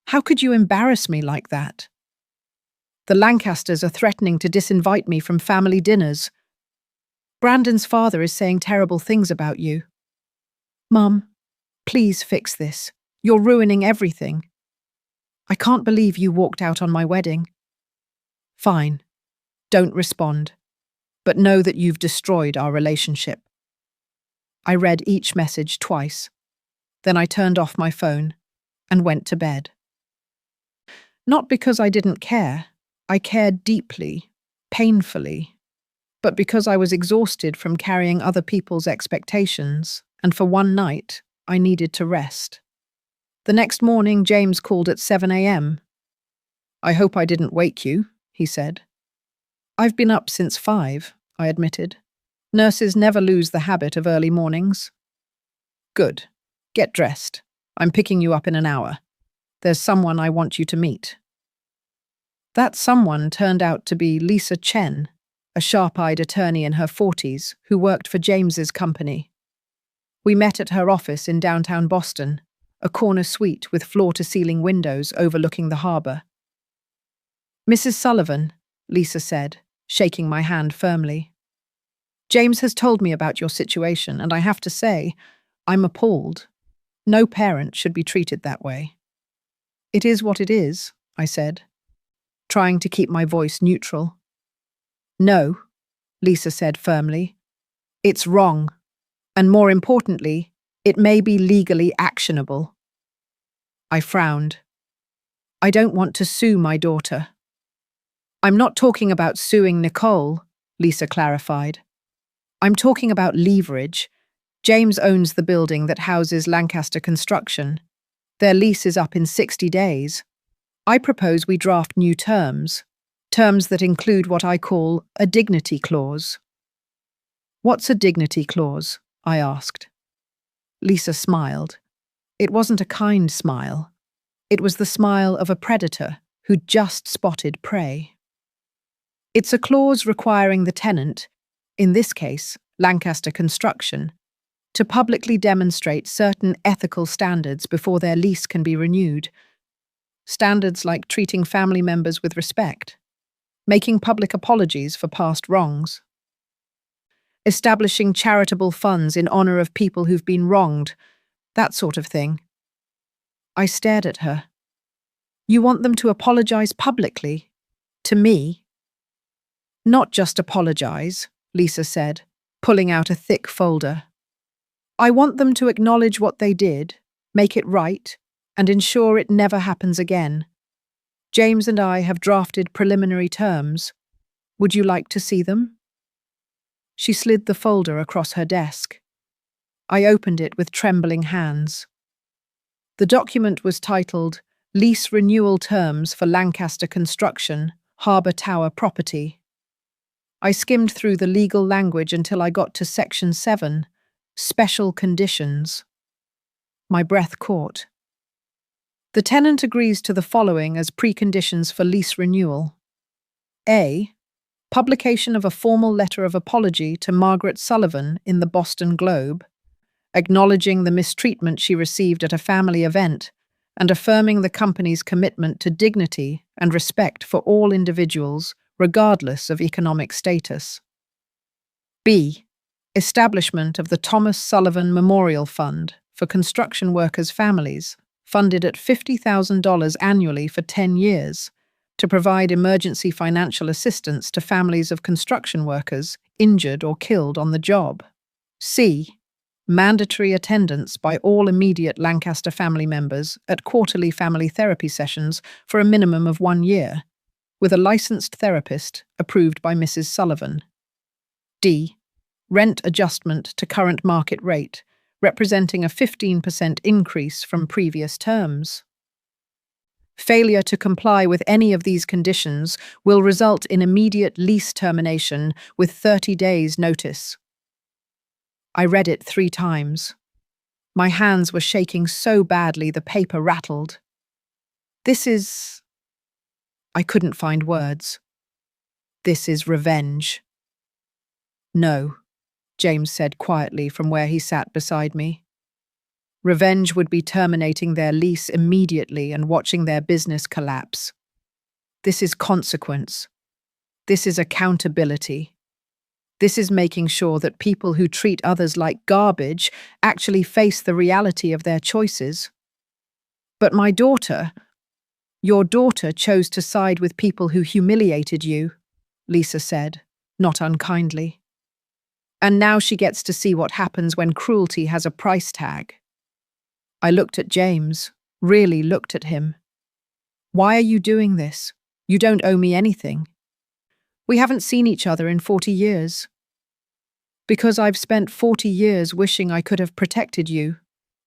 How could you embarrass me like that? The Lancasters are threatening to disinvite me from family dinners. Brandon's father is saying terrible things about you. Mum, please fix this. You're ruining everything. I can't believe you walked out on my wedding. Fine. Don't respond. But know that you've destroyed our relationship. I read each message twice. Then I turned off my phone and went to bed. Not because I didn't care. I cared deeply, painfully, but because I was exhausted from carrying other people's expectations, and for one night, I needed to rest. The next morning, James called at 7 a.m. "I hope I didn't wake you," he said. "I've been up since 5, I admitted. Nurses never lose the habit of early mornings." "Good. Get dressed. I'm picking you up in an hour. There's someone I want you to meet." That someone turned out to be Lisa Chen, a sharp-eyed attorney in her 40s who worked for James's company. We met at her office in downtown Boston, a corner suite with floor-to-ceiling windows overlooking the harbor. "Mrs. Sullivan," Lisa said, shaking my hand firmly. "James has told me about your situation, and I have to say, I'm appalled. No parent should be treated that way." "It is what it is," I said, trying to keep my voice neutral. "No," Lisa said firmly. "It's wrong. And more importantly, it may be legally actionable." I frowned. "I don't want to sue my daughter." "I'm not talking about suing Nicole," Lisa clarified. "I'm talking about leverage. James owns the building that houses Lancaster Construction. Their lease is up in 60 days. I propose we draft new terms that include what I call a dignity clause." "What's a dignity clause?" I asked. Lisa smiled. It wasn't a kind smile. It was the smile of a predator who'd just spotted prey. "It's a clause requiring the tenant, in this case, Lancaster Construction, to publicly demonstrate certain ethical standards before their lease can be renewed. Standards like treating family members with respect, making public apologies for past wrongs, establishing charitable funds in honor of people who've been wronged, that sort of thing." I stared at her. "You want them to apologize publicly? To me?" "Not just apologize," Lisa said, pulling out a thick folder. "I want them to acknowledge what they did, make it right, and ensure it never happens again. James and I have drafted preliminary terms. Would you like to see them?" She slid the folder across her desk. I opened it with trembling hands. The document was titled Lease Renewal Terms for Lancaster Construction, Harbour Tower Property. I skimmed through the legal language until I got to Section 7, Special Conditions. My breath caught. The tenant agrees to the following as preconditions for lease renewal. A. Publication of a formal letter of apology to Margaret Sullivan in the Boston Globe, acknowledging the mistreatment she received at a family event and affirming the company's commitment to dignity and respect for all individuals, regardless of economic status. B. Establishment of the Thomas Sullivan Memorial Fund for construction workers' families, funded at $50,000 annually for 10 years, to provide emergency financial assistance to families of construction workers injured or killed on the job. C. mandatory attendance by all immediate Lancaster family members at quarterly family therapy sessions for a minimum of 1 year, with a licensed therapist approved by Mrs. Sullivan. D. Rent adjustment to current market rate, representing a 15% increase from previous terms. Failure to comply with any of these conditions will result in immediate lease termination with 30 days' notice. I read it 3 times. My hands were shaking so badly the paper rattled. This is... I couldn't find words. This is revenge. No, James said quietly from where he sat beside me. Revenge would be terminating their lease immediately and watching their business collapse. This is consequence. This is accountability. This is making sure that people who treat others like garbage actually face the reality of their choices. But my daughter, your daughter chose to side with people who humiliated you, Lisa said, not unkindly. And now she gets to see what happens when cruelty has a price tag. I looked at James, really looked at him. Why are you doing this? You don't owe me anything. We haven't seen each other in 40 years. Because I've spent 40 years wishing I could have protected you,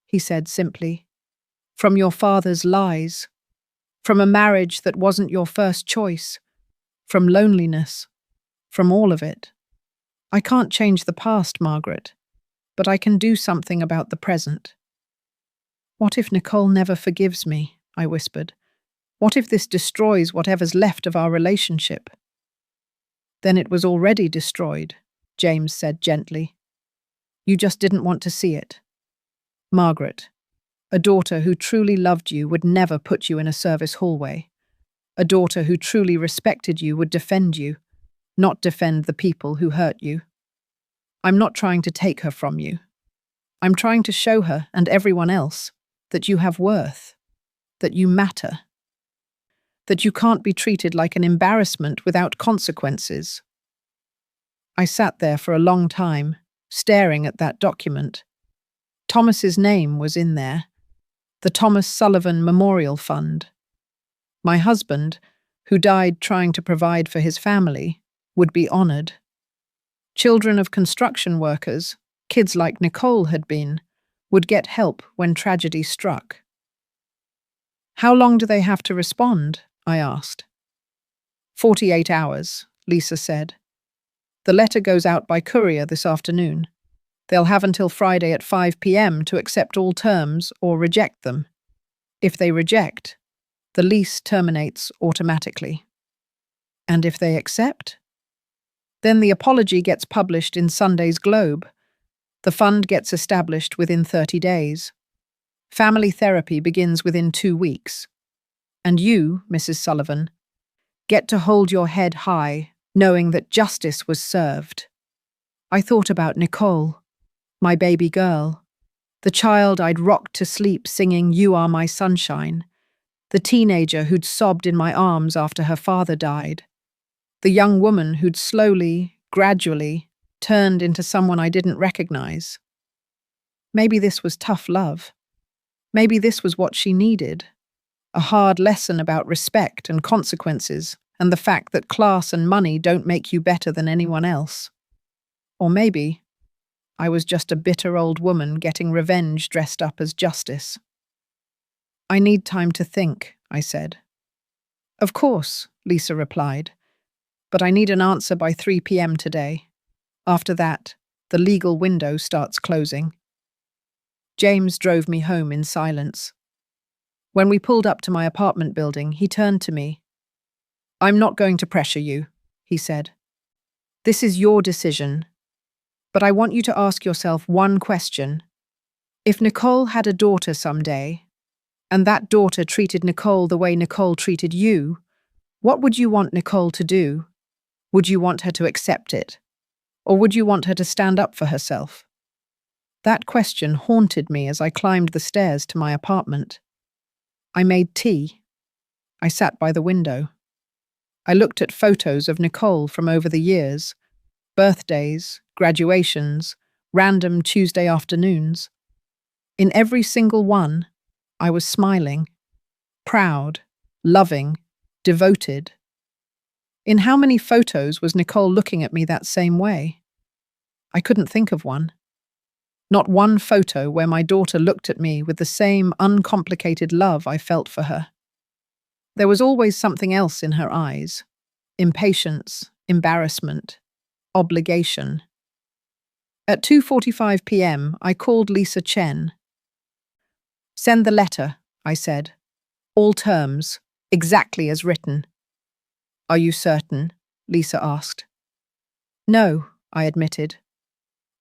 he said simply. From your father's lies. From a marriage that wasn't your first choice. From loneliness. From all of it. I can't change the past, Margaret, but I can do something about the present. What if Nicole never forgives me? I whispered. What if this destroys whatever's left of our relationship? Then it was already destroyed, James said gently. You just didn't want to see it. Margaret, a daughter who truly loved you would never put you in a service hallway. A daughter who truly respected you would defend you, not defend the people who hurt you. I'm not trying to take her from you. I'm trying to show her and everyone else that you have worth, that you matter, that you can't be treated like an embarrassment without consequences. I sat there for a long time, staring at that document. Thomas's name was in there, the Thomas Sullivan Memorial Fund. My husband, who died trying to provide for his family, would be honored. Children of construction workers, kids like Nicole had been, would get help when tragedy struck. How long do they have to respond? I asked. 48 hours, Lisa said. The letter goes out by courier this afternoon. They'll have until Friday at 5 p.m. to accept all terms or reject them. If they reject, the lease terminates automatically. And if they accept? Then the apology gets published in Sunday's Globe. The fund gets established within 30 days. Family therapy begins within 2 weeks. And you, Mrs. Sullivan, get to hold your head high, knowing that justice was served. I thought about Nicole, my baby girl, the child I'd rocked to sleep singing You Are My Sunshine, the teenager who'd sobbed in my arms after her father died, the young woman who'd slowly, gradually, turned into someone I didn't recognize. Maybe this was tough love. Maybe this was what she needed. A hard lesson about respect and consequences and the fact that class and money don't make you better than anyone else. Or maybe I was just a bitter old woman getting revenge dressed up as justice. I need time to think, I said. Of course, Lisa replied, but I need an answer by 3 p.m. today. After that, the legal window starts closing. James drove me home in silence. When we pulled up to my apartment building, he turned to me. I'm not going to pressure you, he said. This is your decision. But I want you to ask yourself one question. If Nicole had a daughter someday, and that daughter treated Nicole the way Nicole treated you, what would you want Nicole to do? Would you want her to accept it? Or would you want her to stand up for herself? That question haunted me as I climbed the stairs to my apartment. I made tea. I sat by the window. I looked at photos of Nicole from over the years, birthdays, graduations, random Tuesday afternoons. In every single one, I was smiling, proud, loving, devoted. In how many photos was Nicole looking at me that same way? I couldn't think of one. Not one photo where my daughter looked at me with the same uncomplicated love I felt for her. There was always something else in her eyes: impatience, embarrassment, obligation. At 2:45 p.m., I called Lisa Chen. "Send the letter," I said. "All terms, exactly as written." "Are you certain?" Lisa asked. "No," I admitted,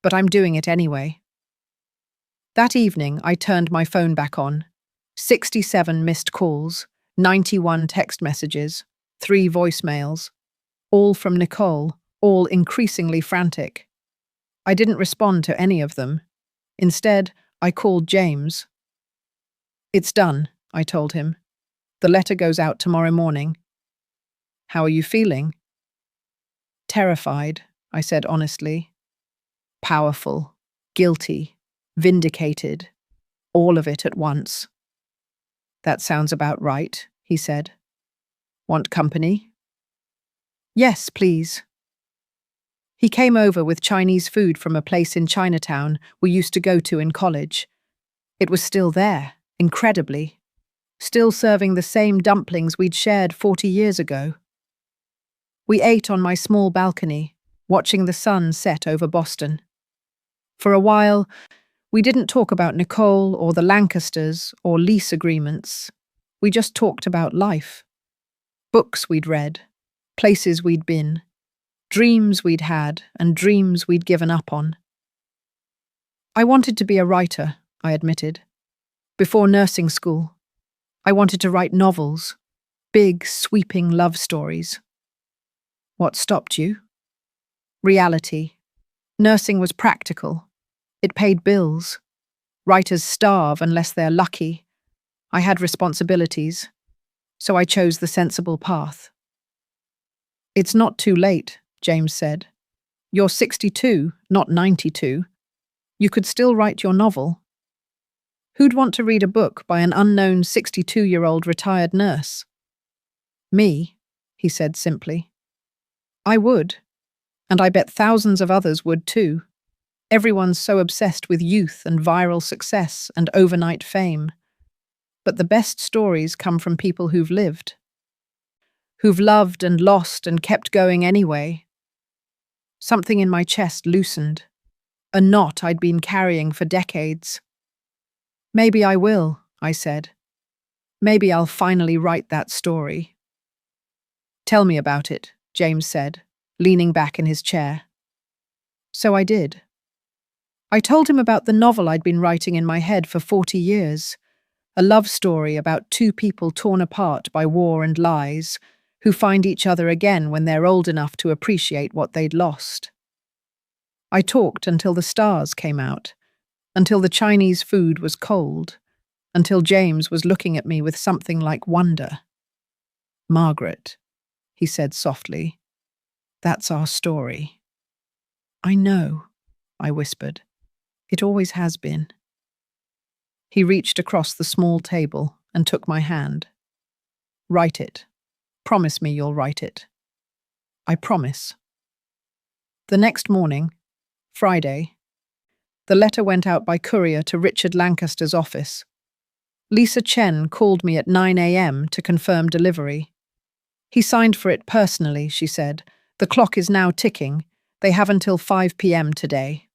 "but I'm doing it anyway." That evening, I turned my phone back on. 67 missed calls, 91 text messages, 3 voicemails, all from Nicole, all increasingly frantic. I didn't respond to any of them. Instead, I called James. "It's done," I told him. "The letter goes out tomorrow morning." "How are you feeling?" "Terrified," I said honestly. "Powerful, guilty, vindicated, all of it at once." "That sounds about right," he said. "Want company?" "Yes, please." He came over with Chinese food from a place in Chinatown we used to go to in college. It was still there, incredibly. Still serving the same dumplings we'd shared 40 years ago. We ate on my small balcony, watching the sun set over Boston. For a while, we didn't talk about Nicole or the Lancasters or lease agreements. We just talked about life. Books we'd read, places we'd been, dreams we'd had and dreams we'd given up on. "I wanted to be a writer," I admitted. "Before nursing school. I wanted to write novels, big, sweeping love stories." "What stopped you?" "Reality. Nursing was practical. It paid bills. Writers starve unless they're lucky. I had responsibilities, so I chose the sensible path." "It's not too late," James said. "You're 62, not 92. You could still write your novel." "Who'd want to read a book by an unknown 62-year-old retired nurse?" "Me," he said simply. "I would, and I bet thousands of others would too. Everyone's so obsessed with youth and viral success and overnight fame. But the best stories come from people who've lived. Who've loved and lost and kept going anyway." Something in my chest loosened. A knot I'd been carrying for decades. "Maybe I will," I said. "Maybe I'll finally write that story." "Tell me about it," James said, leaning back in his chair. So I did. I told him about the novel I'd been writing in my head for 40 years, a love story about 2 people torn apart by war and lies, who find each other again when they're old enough to appreciate what they'd lost. I talked until the stars came out, until the Chinese food was cold, until James was looking at me with something like wonder. "Margaret," he said softly, "that's our story." "I know," I whispered. "It always has been." He reached across the small table and took my hand. "Write it. Promise me you'll write it." "I promise." The next morning, Friday, the letter went out by courier to Richard Lancaster's office. Lisa Chen called me at 9 a.m. to confirm delivery. "He signed for it personally," she said. "The clock is now ticking. They have until 5 p.m. today."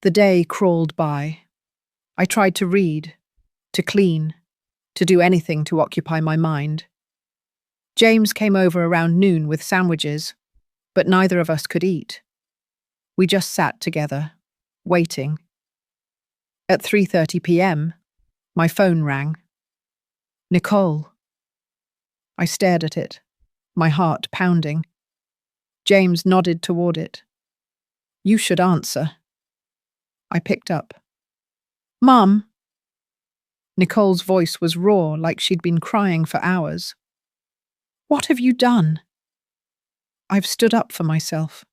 The day crawled by. I tried to read, to clean, to do anything to occupy my mind. James came over around noon with sandwiches, but neither of us could eat. We just sat together, waiting. At 3:30 p.m., my phone rang. "Nicole." I stared at it, my heart pounding. James nodded toward it. "You should answer." I picked up. "Mum." Nicole's voice was raw, like she'd been crying for hours. "What have you done?" "I've stood up for myself,"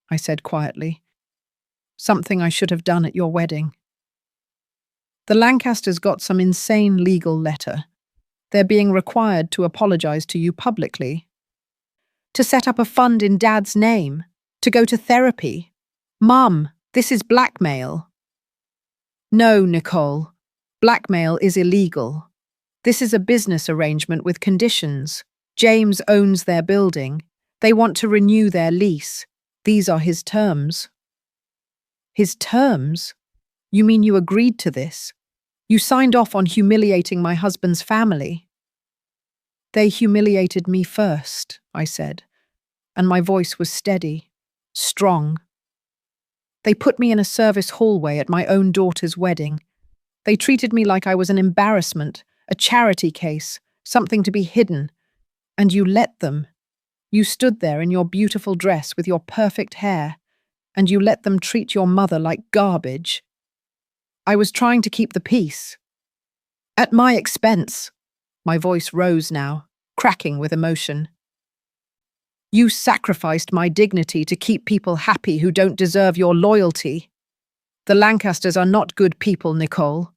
I said quietly. something I should have done at your wedding. The Lancasters got some insane legal letter. They're being required to apologize to you publicly. To set up a fund in Dad's name. To go to therapy. Mum, this is blackmail. No, Nicole. Blackmail is illegal. This is a business arrangement with conditions. James owns their building. They want to renew their lease. These are his terms. His terms? You mean you agreed to this? You signed off on humiliating my husband's family. They humiliated me first, I said, and my voice was steady, strong. They put me in a service hallway at my own daughter's wedding. They treated me like I was an embarrassment, a charity case, something to be hidden. And you let them. You stood there in your beautiful dress with your perfect hair, and you let them treat your mother like garbage. I was trying to keep the peace. At my expense. My voice rose now, cracking with emotion. You sacrificed my dignity to keep people happy who don't deserve your loyalty. The Lancasters are not good people, Nicole.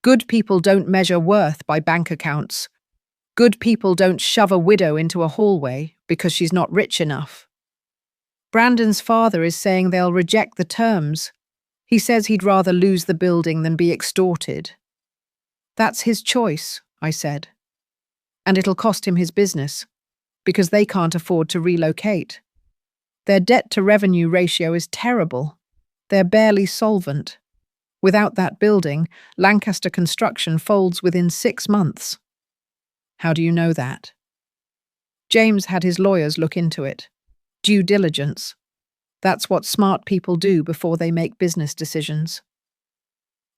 Good people don't measure worth by bank accounts. Good people don't shove a widow into a hallway because she's not rich enough. Brandon's father is saying they'll reject the terms. He says he'd rather lose the building than be extorted. That's his choice, I said. And it'll cost him his business, because they can't afford to relocate. Their debt-to-revenue ratio is terrible. They're barely solvent. Without that building, Lancaster Construction folds within 6 months. How do you know that? James had his lawyers look into it. Due diligence. That's what smart people do before they make business decisions.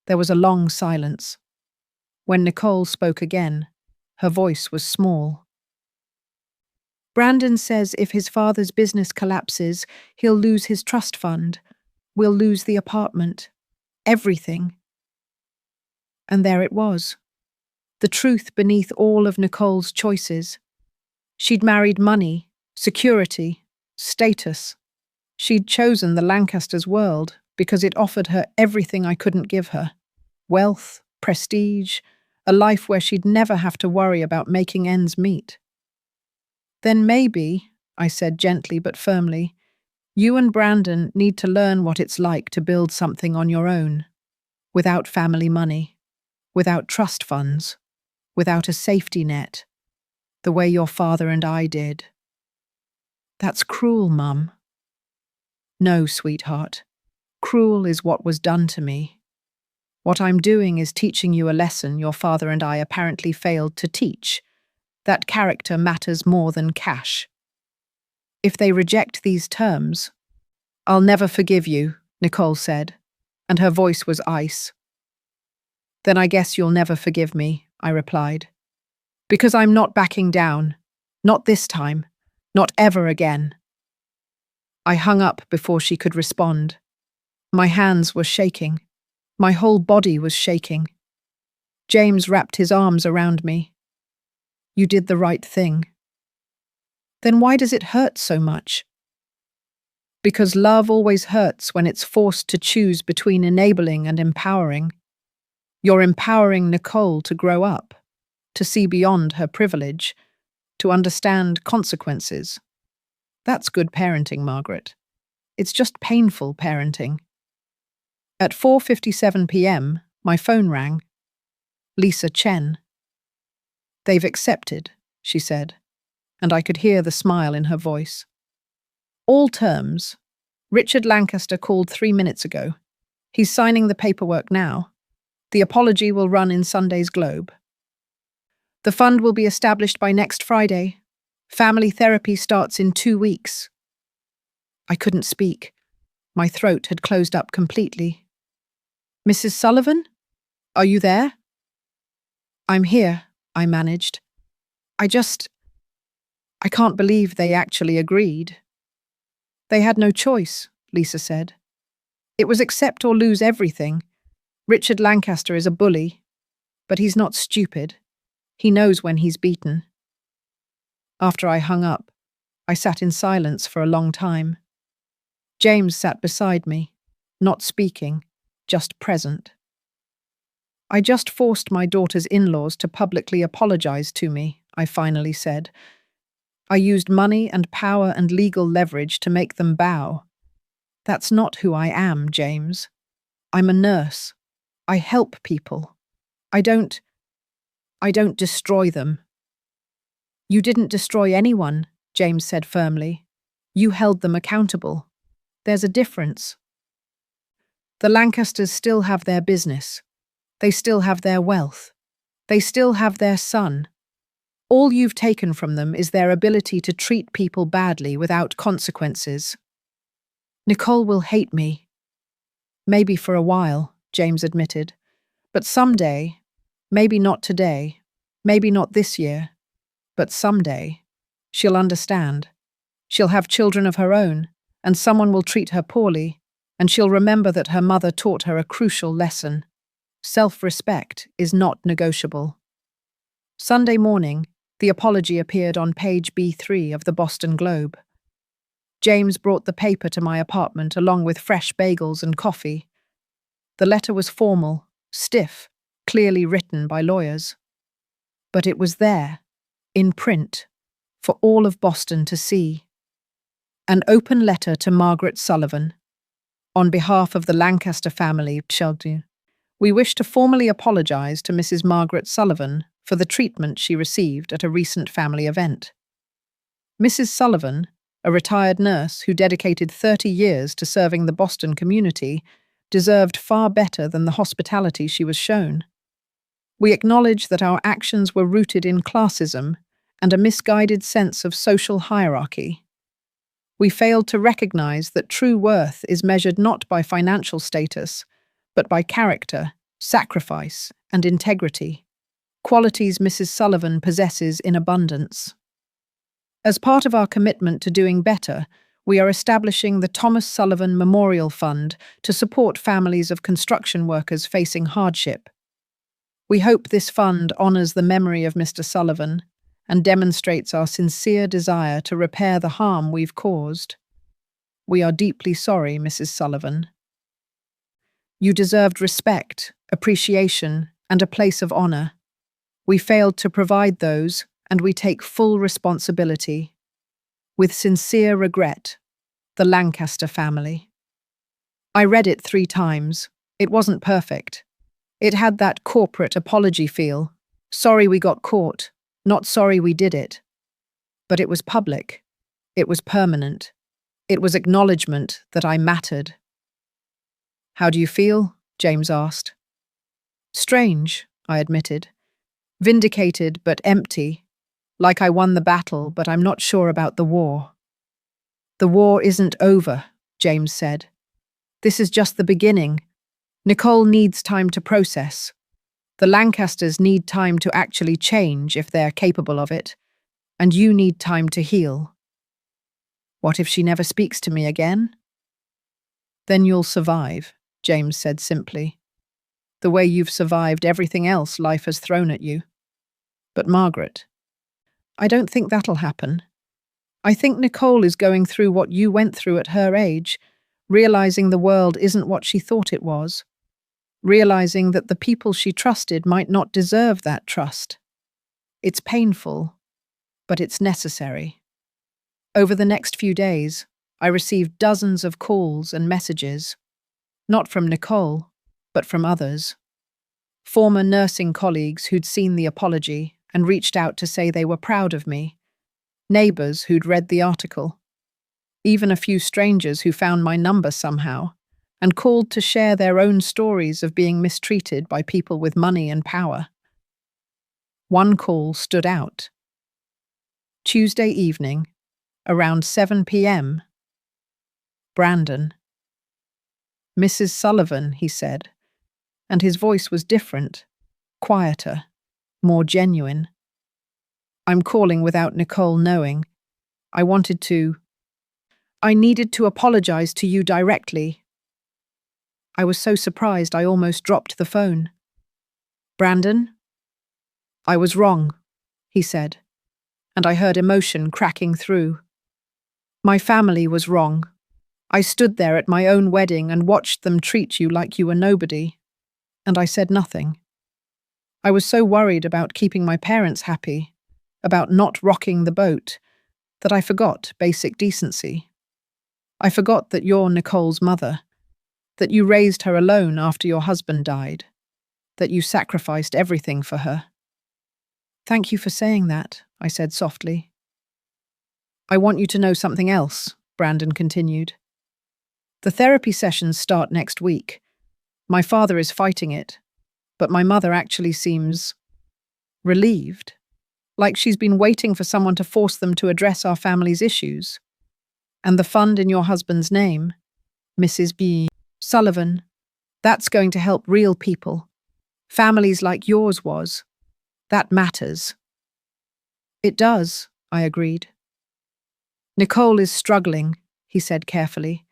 There was a long silence. When Nicole spoke again, her voice was small. Brandon says if his father's business collapses, he'll lose his trust fund. We'll lose the apartment. Everything. And there it was. The truth beneath all of Nicole's choices. She'd married money, security, status. She'd chosen the Lancasters' world because it offered her everything I couldn't give her. Wealth, prestige, a life where she'd never have to worry about making ends meet. Then maybe, I said gently but firmly, you and Brandon need to learn what it's like to build something on your own, without family money, without trust funds, without a safety net, the way your father and I did. That's cruel, Mum. No, sweetheart. Cruel is what was done to me. What I'm doing is teaching you a lesson your father and I apparently failed to teach, that character matters more than cash. If they reject these terms, I'll never forgive you, Nicole said, and her voice was ice. Then I guess you'll never forgive me, I replied. Because I'm not backing down. Not this time. Not ever again. I hung up before she could respond. My hands were shaking. My whole body was shaking. James wrapped his arms around me. You did the right thing. Then why does it hurt so much? Because love always hurts when it's forced to choose between enabling and empowering. You're empowering Nicole to grow up, to see beyond her privilege, to understand consequences. That's good parenting, Margaret. It's just painful parenting. At 4:57 p.m., my phone rang. Lisa Chen. They've accepted, she said, and I could hear the smile in her voice. All terms. Richard Lancaster called 3 minutes ago. He's signing the paperwork now. The apology will run in Sunday's Globe. The fund will be established by next Friday. Family therapy starts in 2 weeks. I couldn't speak. My throat had closed up completely. Mrs. Sullivan? Are you there? I'm here, I managed. I can't believe they actually agreed. They had no choice, Lisa said. It was accept or lose everything. Richard Lancaster is a bully, but he's not stupid. He knows when he's beaten. After I hung up, I sat in silence for a long time. James sat beside me, not speaking, just present. I just forced my daughter's in-laws to publicly apologize to me, I finally said. I used money and power and legal leverage to make them bow. That's not who I am, James. I'm a nurse. I help people. I don't destroy them. You didn't destroy anyone, James said firmly. You held them accountable. There's a difference. The Lancasters still have their business. They still have their wealth. They still have their son. All you've taken from them is their ability to treat people badly without consequences. Nicole will hate me. Maybe for a while, James admitted. But someday, maybe not today, maybe not this year, but someday, she'll understand. She'll have children of her own, and someone will treat her poorly, and she'll remember that her mother taught her a crucial lesson. Self-respect is not negotiable. Sunday morning, the apology appeared on page B3 of the Boston Globe. James brought the paper to my apartment along with fresh bagels and coffee. The letter was formal, stiff, clearly written by lawyers. But it was there, in print, for all of Boston to see. An open letter to Margaret Sullivan. On behalf of the Lancaster family, Sheldon, we wish to formally apologize to Mrs. Margaret Sullivan for the treatment she received at a recent family event. Mrs. Sullivan, a retired nurse who dedicated 30 years to serving the Boston community, deserved far better than the hospitality she was shown. We acknowledge that our actions were rooted in classism and a misguided sense of social hierarchy. We failed to recognize that true worth is measured not by financial status, but by character, sacrifice, and integrity, qualities Mrs. Sullivan possesses in abundance. As part of our commitment to doing better, we are establishing the Thomas Sullivan Memorial Fund to support families of construction workers facing hardship. We hope this fund honors the memory of Mr. Sullivan and demonstrates our sincere desire to repair the harm we've caused. We are deeply sorry, Mrs. Sullivan. You deserved respect, appreciation, and a place of honor. We failed to provide those, and we take full responsibility. With sincere regret, the Lancaster family. I read it 3 times. It wasn't perfect. It had that corporate apology feel. Sorry we got caught, not sorry we did it. But it was public. It was permanent. It was acknowledgement that I mattered. How do you feel? James asked. Strange, I admitted. Vindicated but empty. Like I won the battle, but I'm not sure about the war. The war isn't over, James said. This is just the beginning. Nicole needs time to process. The Lancasters need time to actually change if they're capable of it, and you need time to heal. What if she never speaks to me again? Then you'll survive, James said simply. The way you've survived everything else life has thrown at you. But Margaret, I don't think that'll happen. I think Nicole is going through what you went through at her age, realizing the world isn't what she thought it was, realizing that the people she trusted might not deserve that trust. It's painful, but it's necessary. Over the next few days, I received dozens of calls and messages, not from Nicole, but from others. Former nursing colleagues who'd seen the apology and reached out to say they were proud of me, neighbors who'd read the article, even a few strangers who found my number somehow and called to share their own stories of being mistreated by people with money and power. One call stood out. Tuesday evening, around 7 p.m. Brandon. Mrs. Sullivan, he said, and his voice was different, quieter, more genuine. I'm calling without Nicole knowing. I needed to apologize to you directly. I was so surprised I almost dropped the phone. Brandon? I was wrong, he said, and I heard emotion cracking through. My family was wrong. I stood there at my own wedding and watched them treat you like you were nobody, and I said nothing. I was so worried about keeping my parents happy, about not rocking the boat, that I forgot basic decency. I forgot that you're Nicole's mother, that you raised her alone after your husband died, that you sacrificed everything for her. Thank you for saying that, I said softly. I want you to know something else, Brandon continued. The therapy sessions start next week. My father is fighting it, but my mother actually seems relieved, like she's been waiting for someone to force them to address our family's issues. And the fund in your husband's name, Mrs. B. Sullivan, that's going to help real people. Families like yours was. That matters. It does, I agreed. Nicole is struggling, he said carefully.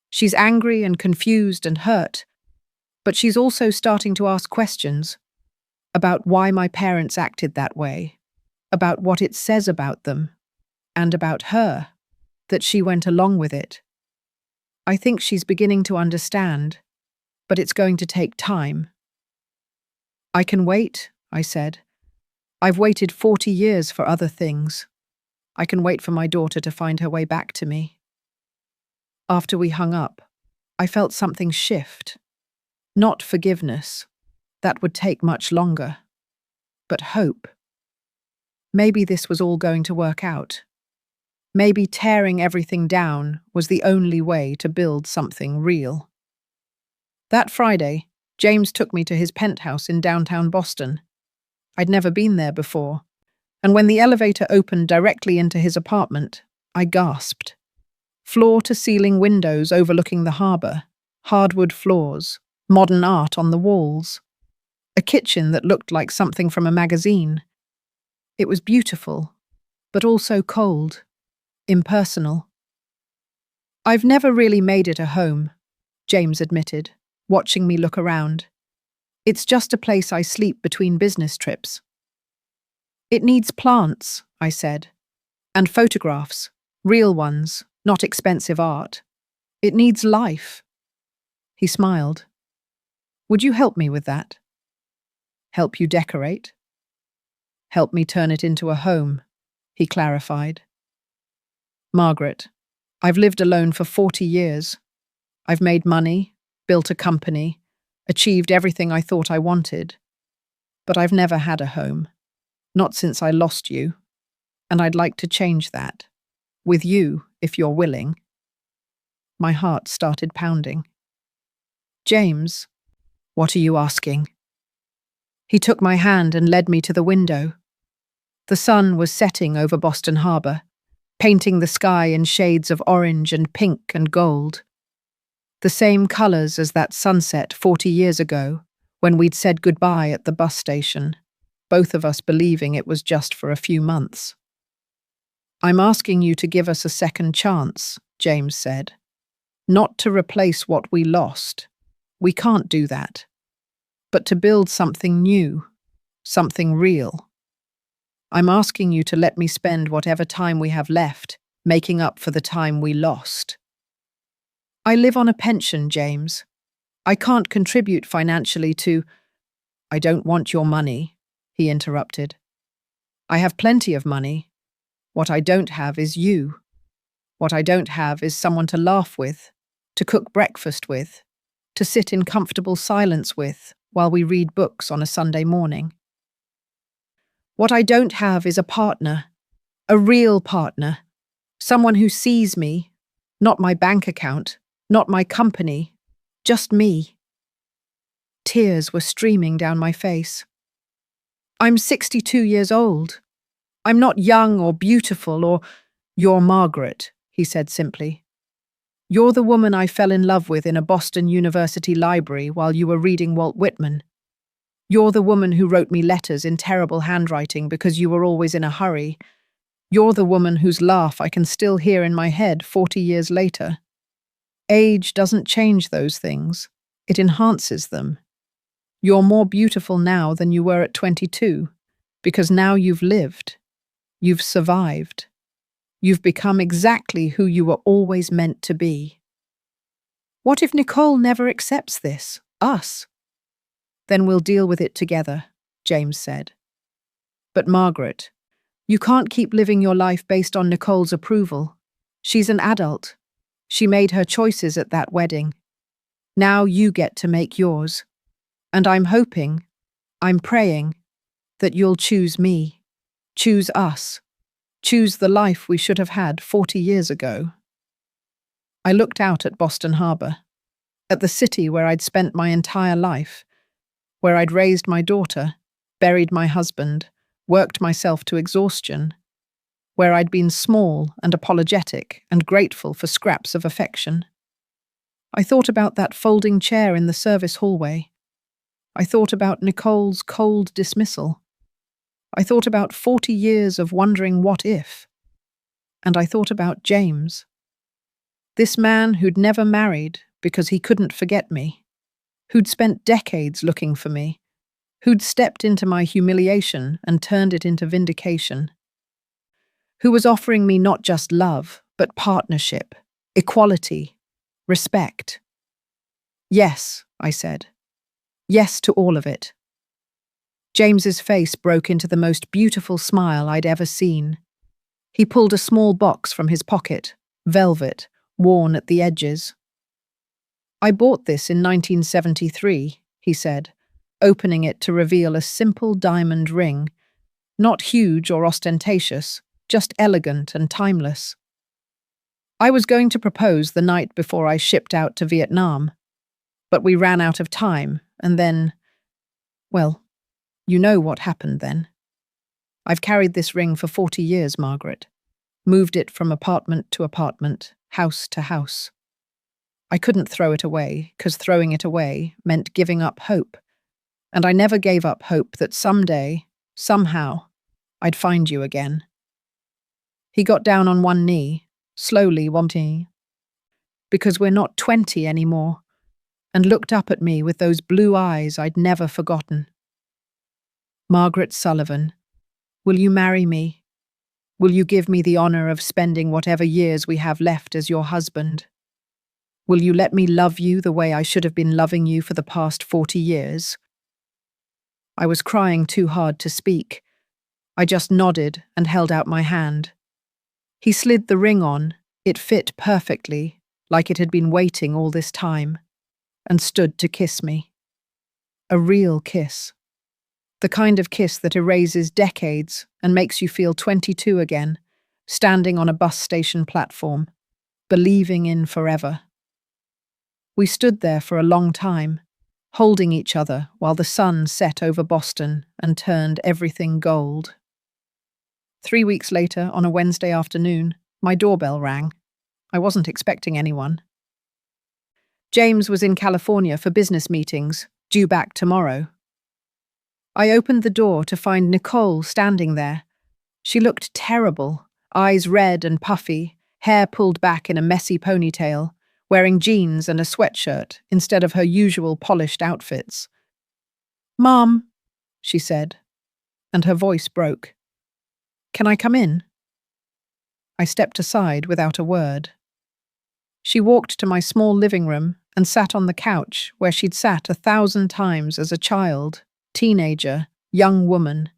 She's angry and confused and hurt, but she's also starting to ask questions about why my parents acted that way, about what it says about them, and about her, that she went along with it. I think she's beginning to understand, but it's going to take time. I can wait, I said. I've waited 40 years for other things. I can wait for my daughter to find her way back to me. After we hung up, I felt something shift. Not forgiveness. That would take much longer. But hope. Maybe this was all going to work out. Maybe tearing everything down was the only way to build something real. That Friday, James took me to his penthouse in downtown Boston. I'd never been there before, and when the elevator opened directly into his apartment, I gasped. Floor-to-ceiling windows overlooking the harbor, hardwood floors, modern art on the walls. A kitchen that looked like something from a magazine. It was beautiful, but also cold, impersonal. I've never really made it a home, James admitted, watching me look around. It's just a place I sleep between business trips. It needs plants, I said, and photographs, real ones, not expensive art. It needs life. He smiled. Would you help me with that? Help you decorate? Help me turn it into a home, he clarified. Margaret, I've lived alone for 40 years. I've made money, built a company, achieved everything I thought I wanted. But I've never had a home. Not since I lost you. And I'd like to change that. With you, if you're willing. My heart started pounding. James, what are you asking? He took my hand and led me to the window. The sun was setting over Boston Harbor, painting the sky in shades of orange and pink and gold. The same colors as that sunset 40 years ago, when we'd said goodbye at the bus station, both of us believing it was just for a few months. I'm asking you to give us a second chance, James said. Not to replace what we lost. We can't do that. But to build something new, something real. I'm asking you to let me spend whatever time we have left making up for the time we lost. I live on a pension, James. I can't contribute financially to— I don't want your money, he interrupted. I have plenty of money. What I don't have is you. What I don't have is someone to laugh with, to cook breakfast with, to sit in comfortable silence with while we read books on a Sunday morning. What I don't have is a partner, a real partner, someone who sees me, not my bank account, not my company, just me. Tears were streaming down my face. I'm 62 years old. I'm not young or beautiful or— You're Margaret, he said simply. You're the woman I fell in love with in a Boston University library while you were reading Walt Whitman. You're the woman who wrote me letters in terrible handwriting because you were always in a hurry. You're the woman whose laugh I can still hear in my head 40 years later. Age doesn't change those things. It enhances them. You're more beautiful now than you were at 22, because now you've lived. You've survived. You've become exactly who you were always meant to be. What if Nicole never accepts this? Us? Then we'll deal with it together, James said. But Margaret, you can't keep living your life based on Nicole's approval. She's an adult. She made her choices at that wedding. Now you get to make yours. And I'm hoping, I'm praying, that you'll choose me. Choose us. Choose the life we should have had 40 years ago. I looked out at Boston Harbor, at the city where I'd spent my entire life, where I'd raised my daughter, buried my husband, worked myself to exhaustion, where I'd been small and apologetic and grateful for scraps of affection. I thought about that folding chair in the service hallway. I thought about Nicole's cold dismissal. I thought about 40 years of wondering what if. And I thought about James. This man who'd never married because he couldn't forget me, who'd spent decades looking for me, who'd stepped into my humiliation and turned it into vindication, who was offering me not just love, but partnership, equality, respect. Yes, I said. Yes to all of it. James's face broke into the most beautiful smile I'd ever seen. He pulled a small box from his pocket, velvet, worn at the edges. I bought this in 1973, he said, opening it to reveal a simple diamond ring, not huge or ostentatious, just elegant and timeless. I was going to propose the night before I shipped out to Vietnam, but we ran out of time, and then, well, you know what happened then. I've carried this ring for 40 years, Margaret. Moved it from apartment to apartment, house to house. I couldn't throw it away, because throwing it away meant giving up hope. And I never gave up hope that someday, somehow, I'd find you again. He got down on one knee, slowly wanting, because we're not 20 anymore, and looked up at me with those blue eyes I'd never forgotten. Margaret Sullivan, will you marry me? Will you give me the honor of spending whatever years we have left as your husband? Will you let me love you the way I should have been loving you for the past 40 years? I was crying too hard to speak. I just nodded and held out my hand. He slid the ring on. It fit perfectly, like it had been waiting all this time, and stood to kiss me. A real kiss. The kind of kiss that erases decades and makes you feel 22 again, standing on a bus station platform, believing in forever. We stood there for a long time, holding each other while the sun set over Boston and turned everything gold. 3 weeks later, on a Wednesday afternoon, my doorbell rang. I wasn't expecting anyone. James was in California for business meetings, due back tomorrow. I opened the door to find Nicole standing there. She looked terrible, eyes red and puffy, hair pulled back in a messy ponytail, wearing jeans and a sweatshirt instead of her usual polished outfits. "Mom," she said, and her voice broke. "Can I come in?" I stepped aside without a word. She walked to my small living room and sat on the couch where she'd sat 1,000 times as a child, teenager, young woman.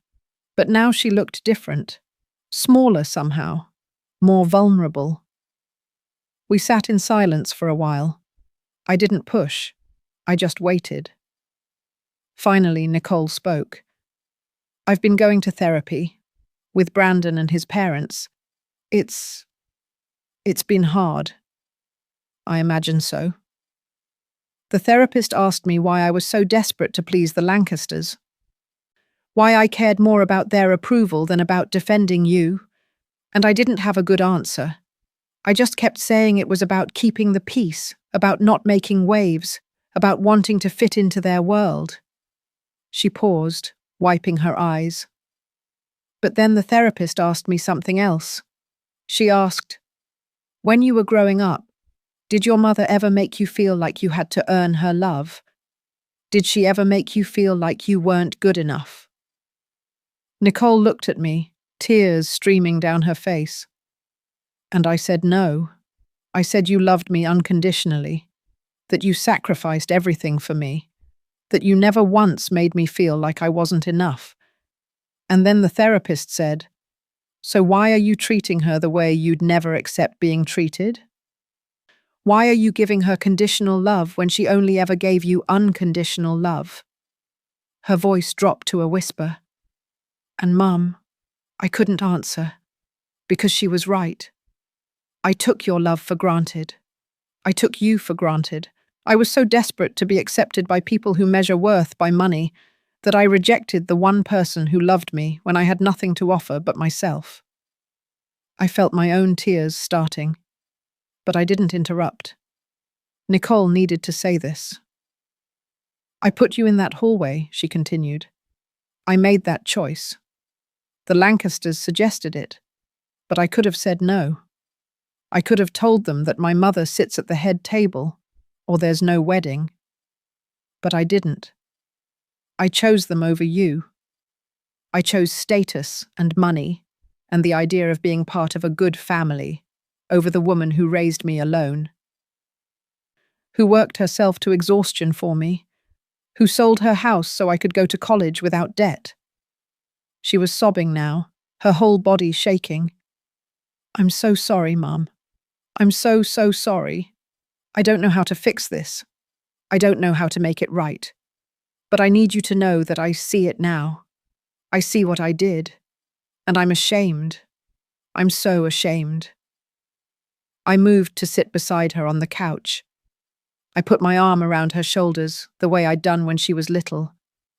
But now she looked different, smaller somehow, more vulnerable. We sat in silence for a while. I didn't push. I just waited. Finally, Nicole spoke. "I've been going to therapy, with Brandon and his parents. It's been hard." "I imagine so." The therapist asked me why I was so desperate to please the Lancasters. Why I cared more about their approval than about defending you. And I didn't have a good answer. I just kept saying it was about keeping the peace, about not making waves, about wanting to fit into their world. She paused, wiping her eyes. But then the therapist asked me something else. She asked, "When you were growing up, did your mother ever make you feel like you had to earn her love? Did she ever make you feel like you weren't good enough?" Nicole looked at me, tears streaming down her face. And I said no. I said you loved me unconditionally. that you sacrificed everything for me, that you never once made me feel like I wasn't enough. And then the therapist said, "So why are you treating her the way you'd never accept being treated? Why are you giving her conditional love when she only ever gave you unconditional love?" Her voice dropped to a whisper. And Mum, I couldn't answer, because she was right. I took your love for granted. I took you for granted. I was so desperate to be accepted by people who measure worth by money that I rejected the one person who loved me when I had nothing to offer but myself. I felt my own tears starting, but I didn't interrupt. Nicole needed to say this. "I put you in that hallway," she continued. "I made that choice. The Lancasters suggested it, but I could have said no. I could have told them that my mother sits at the head table, or there's no wedding. But I didn't. I chose them over you. I chose status and money and the idea of being part of a good family over the woman who raised me alone, who worked herself to exhaustion for me, who sold her house so I could go to college without debt." She was sobbing now, her whole body shaking. "I'm so sorry, Mum. I'm so sorry. I don't know how to fix this. I don't know how to make it right. But I need you to know that I see it now. I see what I did. And I'm ashamed. I'm so ashamed." I moved to sit beside her on the couch. I put my arm around her shoulders the way I'd done when she was little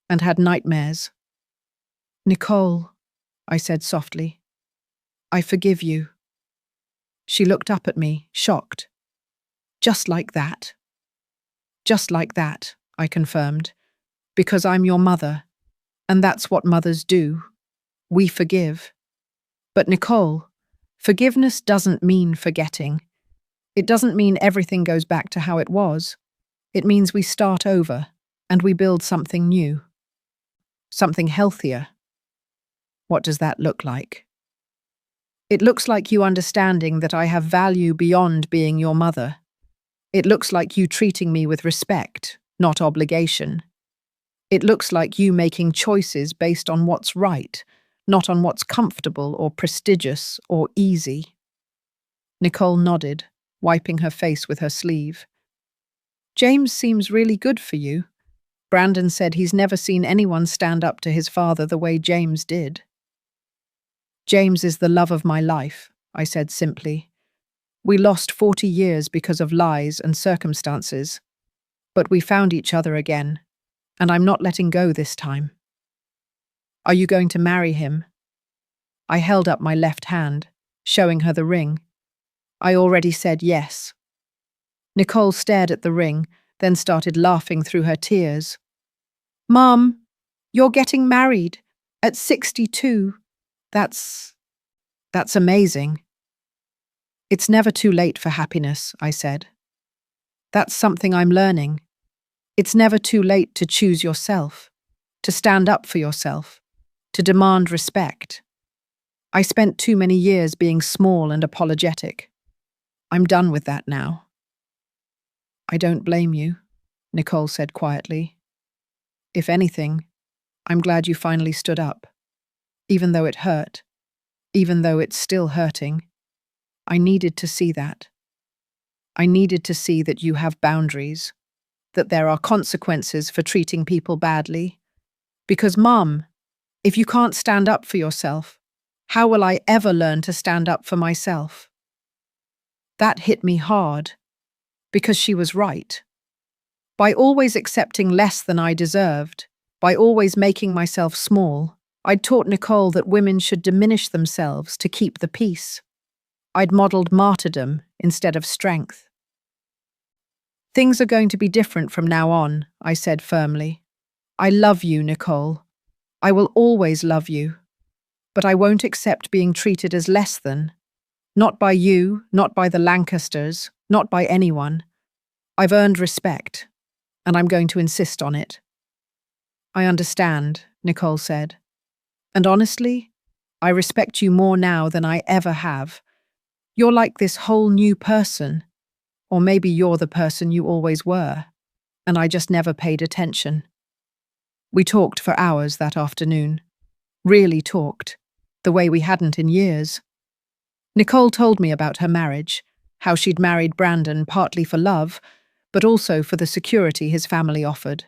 and had nightmares. "Nicole," I said softly, "I forgive you." She looked up at me, shocked. "Just like that?" "Just like that," I confirmed, "because I'm your mother, and that's what mothers do. We forgive." "But Nicole, forgiveness doesn't mean forgetting. It doesn't mean everything goes back to how it was. It means we start over, and we build something new. Something healthier." "What does that look like?" "It looks like you understanding that I have value beyond being your mother. It looks like you treating me with respect, not obligation. It looks like you making choices based on what's right, not on what's comfortable or prestigious or easy." Nicole nodded, wiping her face with her sleeve. "James seems really good for you. Brandon said he's never seen anyone stand up to his father the way James did." "James is the love of my life," I said simply. "We lost 40 years because of lies and circumstances, but we found each other again, and I'm not letting go this time." "Are you going to marry him?" I held up my left hand, showing her the ring. I already said yes. Nicole stared at the ring, then started laughing through her tears. "Mum, you're getting married at 62. That's amazing." "It's never too late for happiness," I said. "That's something I'm learning. It's never too late to choose yourself, to stand up for yourself, to demand respect. I spent too many years being small and apologetic. I'm done with that now." "I don't blame you," Nicole said quietly. "If anything, I'm glad you finally stood up. Even though it hurt, even though it's still hurting, I needed to see that. I needed to see that you have boundaries, that there are consequences for treating people badly. Because, Mum, if you can't stand up for yourself, how will I ever learn to stand up for myself?" That hit me hard, because she was right. By always accepting less than I deserved, by always making myself small, I'd taught Nicole that women should diminish themselves to keep the peace. I'd modeled martyrdom instead of strength. "Things are going to be different from now on," I said firmly. "I love you, Nicole. I will always love you. But I won't accept being treated as less than. Not by you, not by the Lancasters, not by anyone. I've earned respect, and I'm going to insist on it." "I understand," Nicole said. "And honestly, I respect you more now than I ever have. You're like this whole new person, Or maybe you're the person you always were, and I just never paid attention. We talked for hours that afternoon. Really talked, the way we hadn't in years. Nicole told me about her marriage, how she'd married Brandon partly for love, but also for the security his family offered.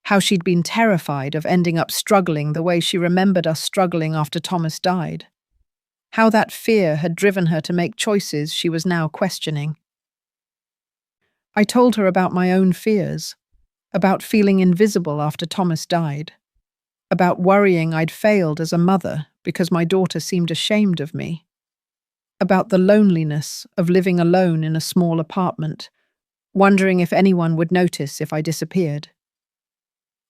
How she'd been terrified of ending up struggling the way she remembered us struggling after Thomas died. How that fear had driven her to make choices she was now questioning. I told her about my own fears, about feeling invisible after Thomas died, about worrying I'd failed as a mother because my daughter seemed ashamed of me, about the loneliness of living alone in a small apartment, wondering if anyone would notice if I disappeared.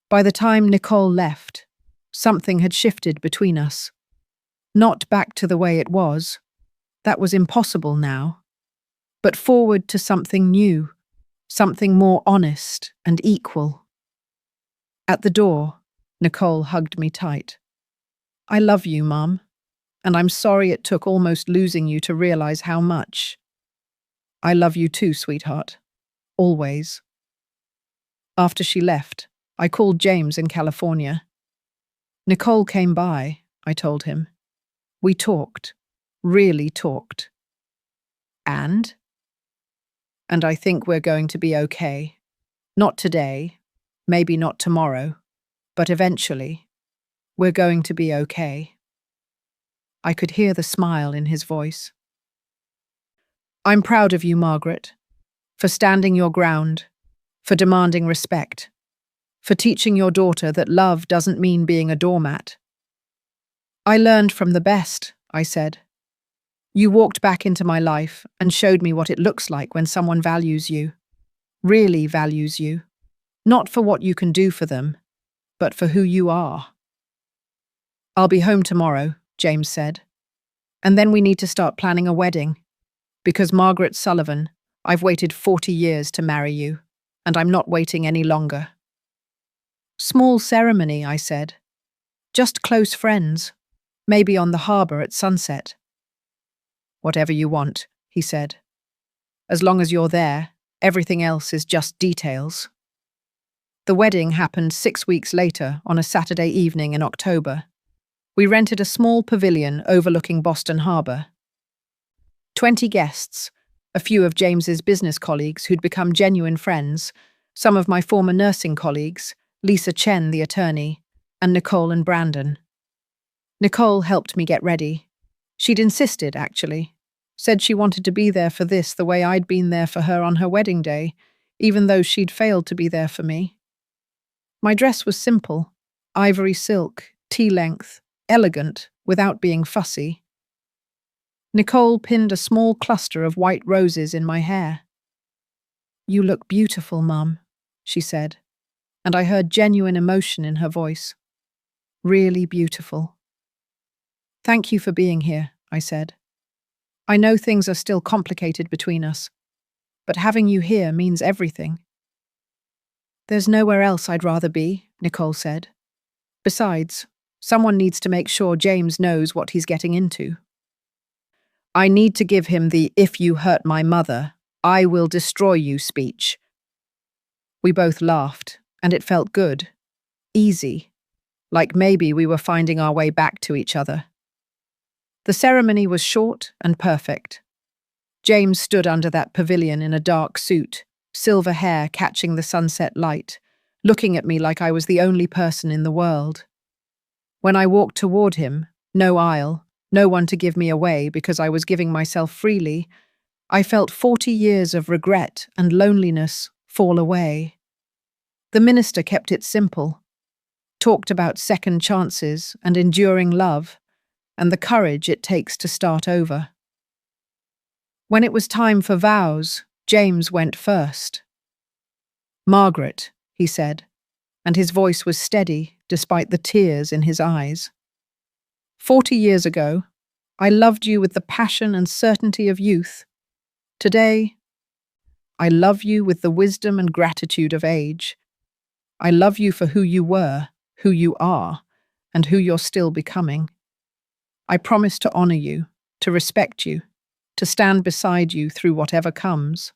By the time Nicole left, something had shifted between us. Not back to the way it was. That was impossible now. But forward to something new, something more honest and equal. At the door, Nicole hugged me tight. I love you, Mum, and I'm sorry it took almost losing you to realize how much. I love you too, sweetheart. Always. After she left, I called James in California. Nicole came by, I told him. We talked. Really talked. And I think we're going to be okay. Not today, maybe not tomorrow, but eventually, we're going to be okay. I could hear the smile in his voice. I'm proud of you, Margaret, for standing your ground, for demanding respect, for teaching your daughter that love doesn't mean being a doormat. I learned from the best, I said. You walked back into my life and showed me what it looks like when someone values you, really values you, not for what you can do for them, but for who you are. I'll be home tomorrow, James said. And then we need to start planning a wedding. Because Margaret Sullivan, I've waited 40 years to marry you, and I'm not waiting any longer. Small ceremony, I said. Just close friends, maybe on the harbour at sunset. Whatever you want, he said. As long as you're there, everything else is just details. The wedding happened 6 weeks later on a Saturday evening in October. We rented a small pavilion overlooking Boston Harbor. 20 guests, a few of James's business colleagues who'd become genuine friends, some of my former nursing colleagues, Lisa Chen, the attorney, and Nicole and Brandon. Nicole helped me get ready. She'd insisted, actually. Said she wanted to be there for this the way I'd been there for her on her wedding day, even though she'd failed to be there for me. My dress was simple, ivory silk, tea-length, elegant, without being fussy. Nicole pinned a small cluster of white roses in my hair. You look beautiful, Mum, she said, and I heard genuine emotion in her voice. Really beautiful. Thank you for being here, I said. I know things are still complicated between us, but having you here means everything. There's nowhere else I'd rather be, Nicole said. Besides, someone needs to make sure James knows what he's getting into. I need to give him the "if you hurt my mother, I will destroy you" speech. We both laughed, and it felt good. Easy. Like maybe we were finding our way back to each other. The ceremony was short and perfect. James stood under that pavilion in a dark suit, silver hair catching the sunset light, looking at me like I was the only person in the world. When I walked toward him, no aisle, no one to give me away because I was giving myself freely, I felt 40 years of regret and loneliness fall away. The minister kept it simple, talked about second chances and enduring love, and the courage it takes to start over. When it was time for vows, James went first. Margaret, he said, and his voice was steady despite the tears in his eyes. 40 years ago, I loved you with the passion and certainty of youth. Today, I love you with the wisdom and gratitude of age. I love you for who you were, who you are, and who you're still becoming. I promise to honor you, to respect you, to stand beside you through whatever comes.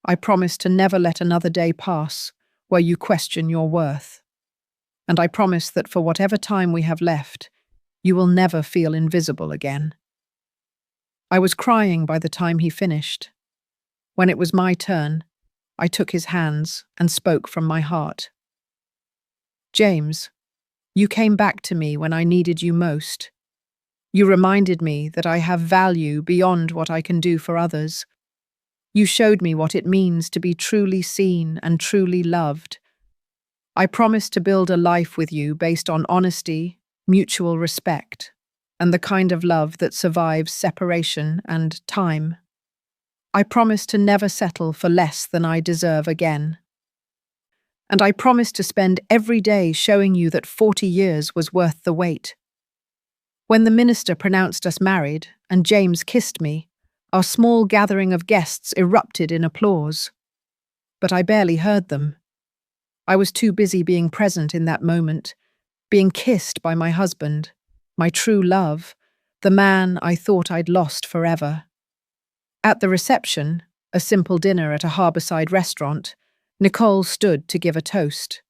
I promise to never let another day pass where you question your worth. And I promise that for whatever time we have left, you will never feel invisible again." I was crying by the time he finished. When it was my turn, I took his hands and spoke from my heart. "James, you came back to me when I needed you most. You reminded me that I have value beyond what I can do for others. You showed me what it means to be truly seen and truly loved. I promise to build a life with you based on honesty, mutual respect, and the kind of love that survives separation and time. I promise to never settle for less than I deserve again. And I promise to spend every day showing you that 40 years was worth the wait." When the minister pronounced us married and James kissed me, our small gathering of guests erupted in applause. But I barely heard them. I was too busy being present in that moment, being kissed by my husband, my true love, the man I thought I'd lost forever. At the reception, a simple dinner at a harbourside restaurant, Nicole stood to give a toast.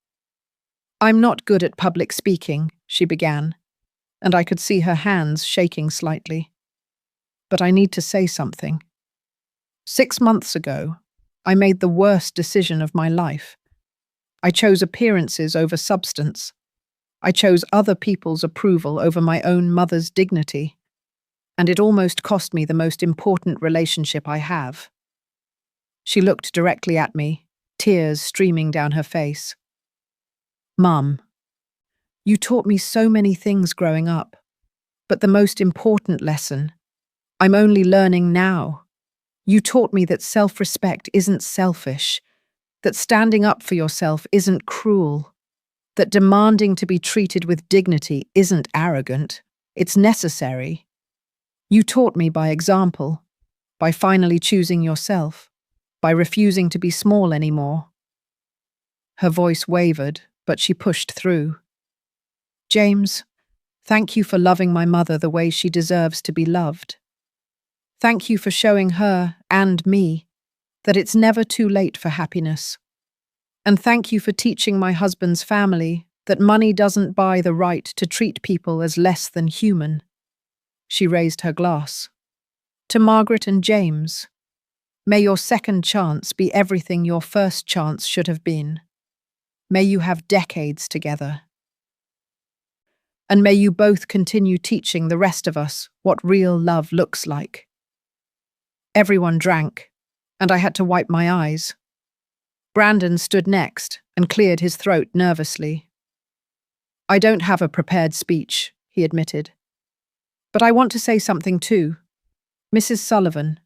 "I'm not good at public speaking," she began, and I could see her hands shaking slightly. "But I need to say something. 6 months ago, I made the worst decision of my life. I chose appearances over substance. I chose other people's approval over my own mother's dignity. And it almost cost me the most important relationship I have." She looked directly at me, tears streaming down her face. "Mum, you taught me so many things growing up, but the most important lesson, I'm only learning now. You taught me that self-respect isn't selfish, that standing up for yourself isn't cruel, that demanding to be treated with dignity isn't arrogant, it's necessary. You taught me by example, by finally choosing yourself, by refusing to be small anymore." Her voice wavered, but she pushed through. "James, thank you for loving my mother the way she deserves to be loved. Thank you for showing her, and me, that it's never too late for happiness. And thank you for teaching my husband's family that money doesn't buy the right to treat people as less than human." She raised her glass. "To Margaret and James, may your second chance be everything your first chance should have been. May you have decades together. And may you both continue teaching the rest of us what real love looks like." Everyone drank, and I had to wipe my eyes. Brandon stood next and cleared his throat nervously. "I don't have a prepared speech," he admitted. "But I want to say something too. Mrs. Sullivan,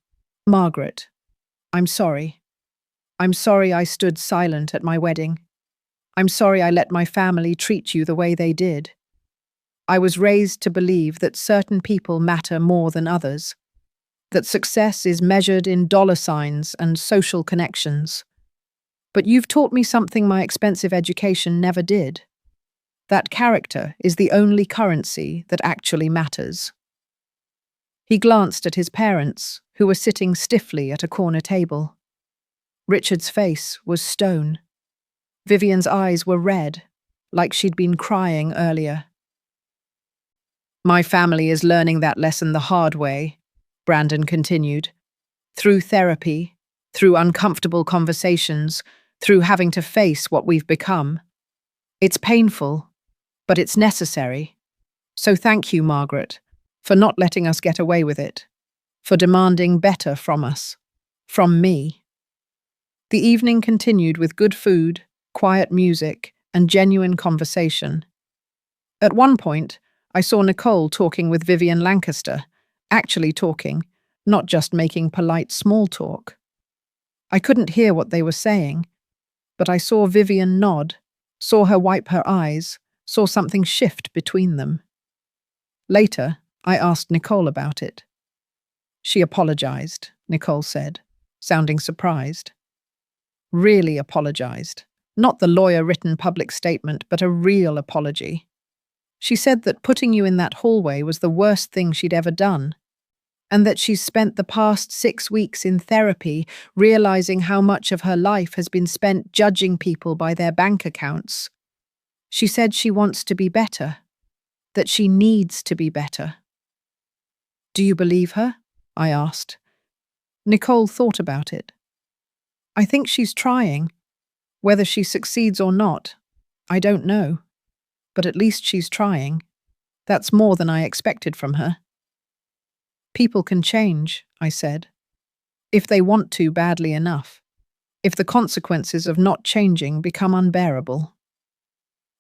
Margaret, I'm sorry. I'm sorry I stood silent at my wedding. I'm sorry I let my family treat you the way they did. I was raised to believe that certain people matter more than others, that success is measured in dollar signs and social connections. But you've taught me something my expensive education never did. That character is the only currency that actually matters." He glanced at his parents, who were sitting stiffly at a corner table. Richard's face was stone. Vivian's eyes were red, like she'd been crying earlier. "My family is learning that lesson the hard way," Brandon continued. "Through therapy, through uncomfortable conversations, through having to face what we've become. It's painful, but it's necessary. So thank you, Margaret, for not letting us get away with it, for demanding better from us, from me." The evening continued with good food, quiet music, and genuine conversation. At one point, I saw Nicole talking with Vivian Lancaster, actually talking, not just making polite small talk. I couldn't hear what they were saying, but I saw Vivian nod, saw her wipe her eyes, saw something shift between them. Later, I asked Nicole about it. "She apologized," Nicole said, sounding surprised. "Really apologized. Not the lawyer-written public statement, but a real apology. She said that putting you in that hallway was the worst thing she'd ever done. and that she's spent the past 6 weeks in therapy, realizing how much of her life has been spent judging people by their bank accounts. She said she wants to be better, that she needs to be better. Do you believe her? I asked. Nicole thought about it. I think she's trying. Whether she succeeds or not, I don't know. But at least she's trying. That's more than I expected from her. People can change, I said, if they want to badly enough, if the consequences of not changing become unbearable.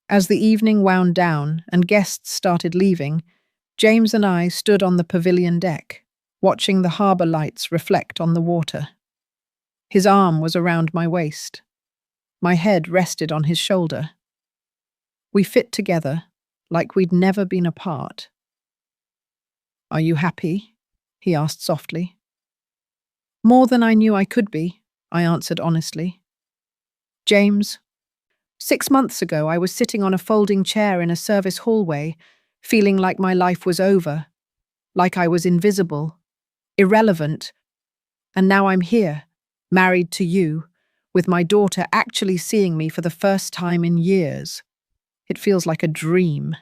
As the evening wound down and guests started leaving, James and I stood on the pavilion deck, watching the harbour lights reflect on the water. His arm was around my waist. My head rested on his shoulder. We fit together like we'd never been apart. Are you happy? He asked softly. More than I knew I could be, I answered honestly. James, 6 months ago I was sitting on a folding chair in a service hallway, feeling like my life was over, like I was invisible, irrelevant, and now I'm here, married to you, with my daughter actually seeing me for the first time in years. It feels like a dream.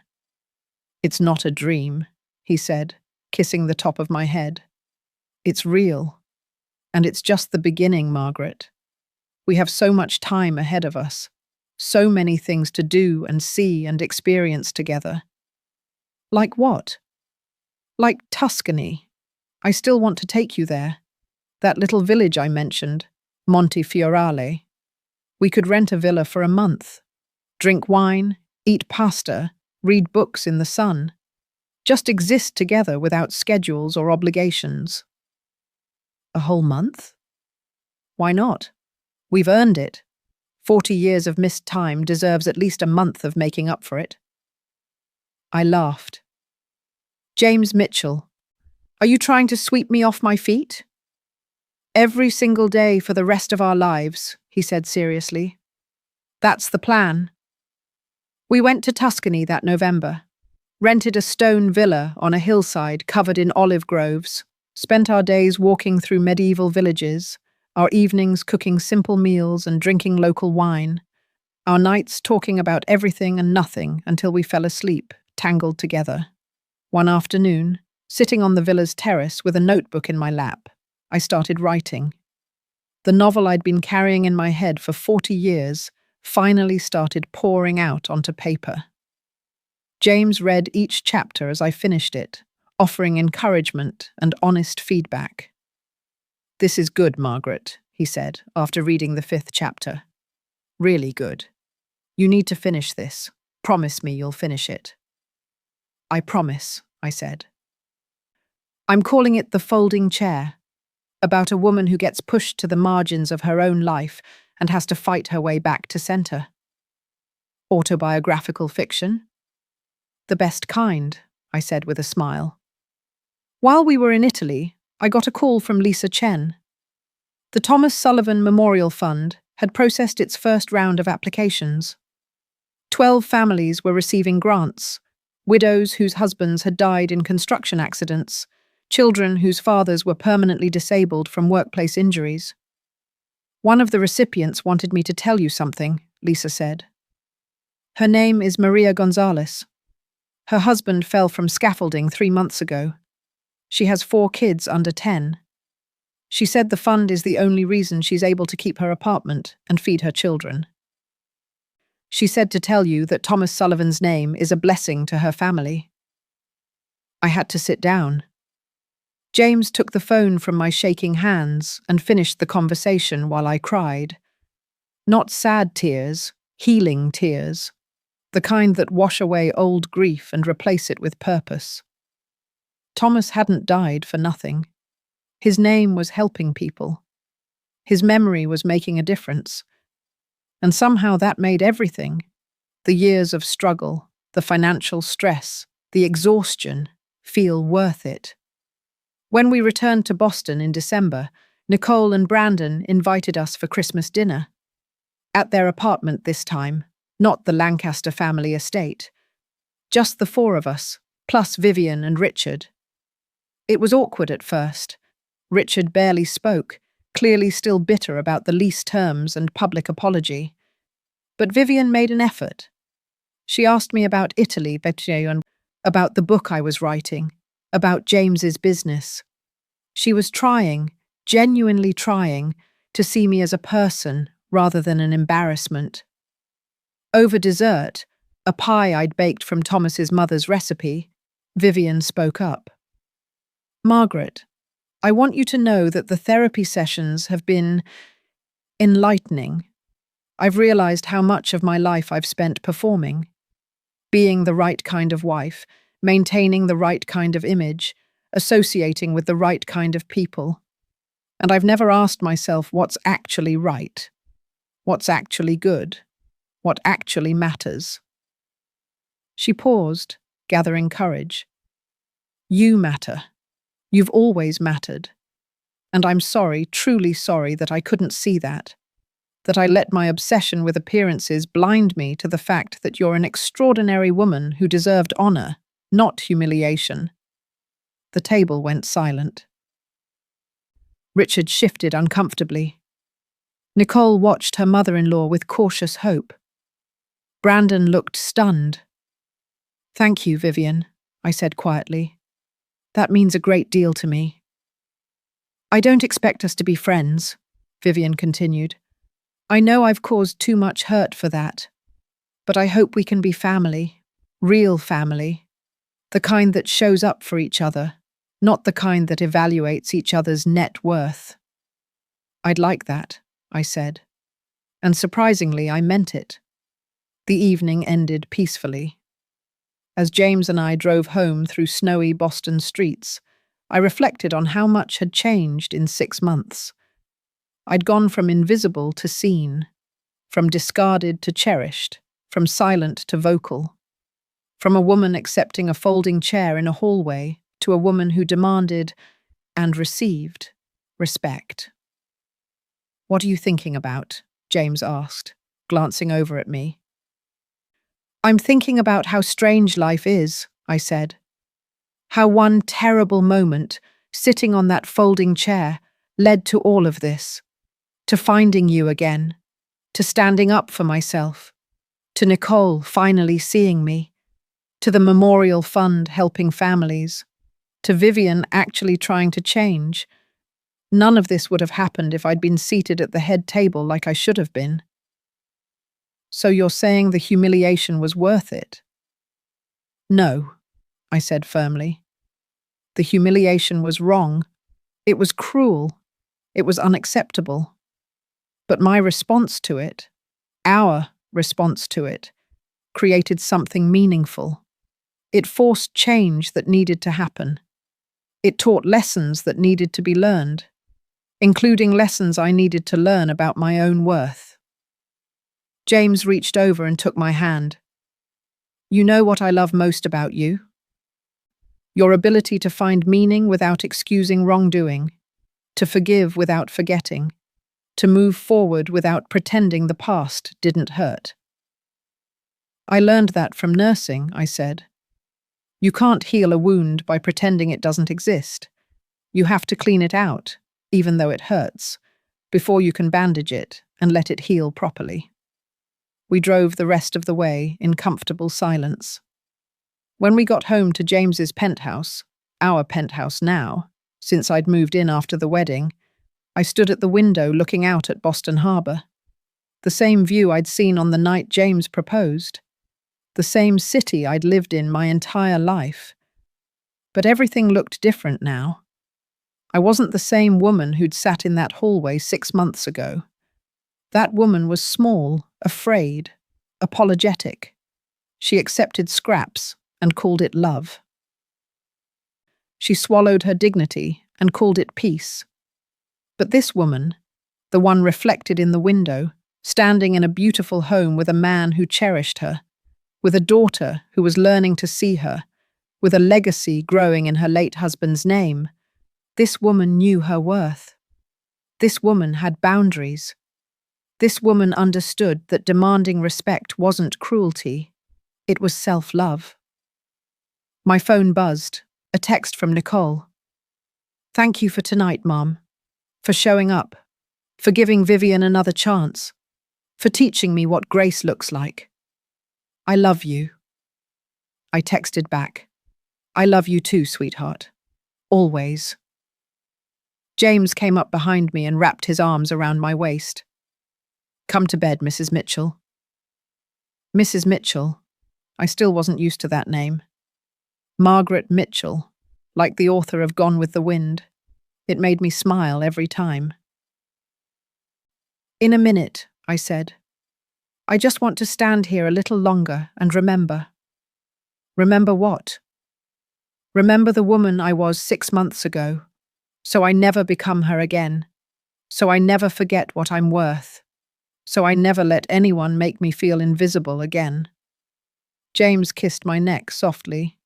It's not a dream, he said, kissing the top of my head. It's real. And it's just the beginning, Margaret. We have so much time ahead of us. So many things to do and see and experience together. Like what? Like Tuscany. I still want to take you there. That little village I mentioned, Montefiorale. We could rent a villa for a month. Drink wine, eat pasta, read books in the sun. Just exist together without schedules or obligations. A whole month? Why not? We've earned it. 40 years of missed time deserves at least a month of making up for it. I laughed. James Mitchell, are you trying to sweep me off my feet? Every single day for the rest of our lives, he said seriously. That's the plan. We went to Tuscany that November, rented a stone villa on a hillside covered in olive groves, spent our days walking through medieval villages, our evenings cooking simple meals and drinking local wine, our nights talking about everything and nothing until we fell asleep, tangled together. One afternoon, sitting on the villa's terrace with a notebook in my lap, I started writing. The novel I'd been carrying in my head for 40 years finally started pouring out onto paper. James read each chapter as I finished it, offering encouragement and honest feedback. This is good, Margaret, he said, after reading the 5th chapter. Really good. You need to finish this. Promise me you'll finish it. I promise, I said. I'm calling it The Folding Chair, about a woman who gets pushed to the margins of her own life and has to fight her way back to center. Autobiographical fiction? The best kind, I said with a smile. While we were in Italy, I got a call from Lisa Chen. The Thomas Sullivan Memorial Fund had processed its first round of applications. 12 families were receiving grants, widows whose husbands had died in construction accidents, children whose fathers were permanently disabled from workplace injuries. One of the recipients wanted me to tell you something, Lisa said. Her name is Maria Gonzalez. Her husband fell from scaffolding 3 months ago. She has 4 kids under 10. She said the fund is the only reason she's able to keep her apartment and feed her children. She said to tell you that Thomas Sullivan's name is a blessing to her family. I had to sit down. James took the phone from my shaking hands and finished the conversation while I cried. Not sad tears, healing tears, the kind that wash away old grief and replace it with purpose. Thomas hadn't died for nothing. His name was helping people. His memory was making a difference. And somehow that made everything, the years of struggle, the financial stress, the exhaustion, feel worth it. When we returned to Boston in December, Nicole and Brandon invited us for Christmas dinner. At their apartment this time, not the Lancaster family estate. Just the 4 of us, plus Vivian and Richard. It was awkward at first. Richard barely spoke, clearly still bitter about the lease terms and public apology. But Vivian made an effort. She asked me about Italy, and about the book I was writing, about James's business. She was trying, genuinely trying, to see me as a person rather than an embarrassment. Over dessert, a pie I'd baked from Thomas's mother's recipe, Vivian spoke up. Margaret, I want you to know that the therapy sessions have been enlightening. I've realized how much of my life I've spent performing, being the right kind of wife, maintaining the right kind of image, associating with the right kind of people. And I've never asked myself what's actually right, what's actually good, what actually matters. She paused, gathering courage. You matter. You've always mattered. And I'm sorry, truly sorry, that I couldn't see that I let my obsession with appearances blind me to the fact that you're an extraordinary woman who deserved honor, not humiliation. The table went silent. Richard shifted uncomfortably. Nicole watched her mother-in-law with cautious hope. Brandon looked stunned. Thank you, Vivian, I said quietly. That means a great deal to me. I don't expect us to be friends, Vivian continued. I know I've caused too much hurt for that, but I hope we can be family, real family, the kind that shows up for each other, not the kind that evaluates each other's net worth. I'd like that, I said, and surprisingly I meant it. The evening ended peacefully. As James and I drove home through snowy Boston streets, I reflected on how much had changed in 6 months. I'd gone from invisible to seen, from discarded to cherished, from silent to vocal, from a woman accepting a folding chair in a hallway to a woman who demanded and received respect. What are you thinking about? James asked, glancing over at me. I'm thinking about how strange life is, I said. How one terrible moment, sitting on that folding chair, led to all of this. To finding you again, to standing up for myself, to Nicole finally seeing me, to the Memorial Fund helping families, to Vivian actually trying to change. None of this would have happened if I'd been seated at the head table like I should have been. So you're saying the humiliation was worth it? No, I said firmly. The humiliation was wrong. It was cruel. It was unacceptable. But my response to it, our response to it, created something meaningful. It forced change that needed to happen. It taught lessons that needed to be learned, including lessons I needed to learn about my own worth. James reached over and took my hand. You know what I love most about you? Your ability to find meaning without excusing wrongdoing, to forgive without forgetting, to move forward without pretending the past didn't hurt. I learned that from nursing, I said. You can't heal a wound by pretending it doesn't exist. You have to clean it out, even though it hurts, before you can bandage it and let it heal properly. We drove the rest of the way in comfortable silence. When we got home to James's penthouse, our penthouse now, since I'd moved in after the wedding, I stood at the window looking out at Boston Harbor. The same view I'd seen on the night James proposed. The same city I'd lived in my entire life. But everything looked different now. I wasn't the same woman who'd sat in that hallway 6 months ago. That woman was small, afraid, apologetic. She accepted scraps and called it love. She swallowed her dignity and called it peace. But this woman, the one reflected in the window, standing in a beautiful home with a man who cherished her, with a daughter who was learning to see her, with a legacy growing in her late husband's name, this woman knew her worth. This woman had boundaries. This woman understood that demanding respect wasn't cruelty, it was self-love. My phone buzzed, a text from Nicole. Thank you for tonight, Mom, for showing up, for giving Vivian another chance, for teaching me what grace looks like. I love you. I texted back. I love you too, sweetheart. Always. James came up behind me and wrapped his arms around my waist. Come to bed, Mrs. Mitchell. Mrs. Mitchell. I still wasn't used to that name. Margaret Mitchell, like the author of Gone with the Wind. It made me smile every time. In a minute, I said. I just want to stand here a little longer and remember. Remember what? Remember the woman I was 6 months ago, so I never become her again, so I never forget what I'm worth, so I never let anyone make me feel invisible again. James kissed my neck softly.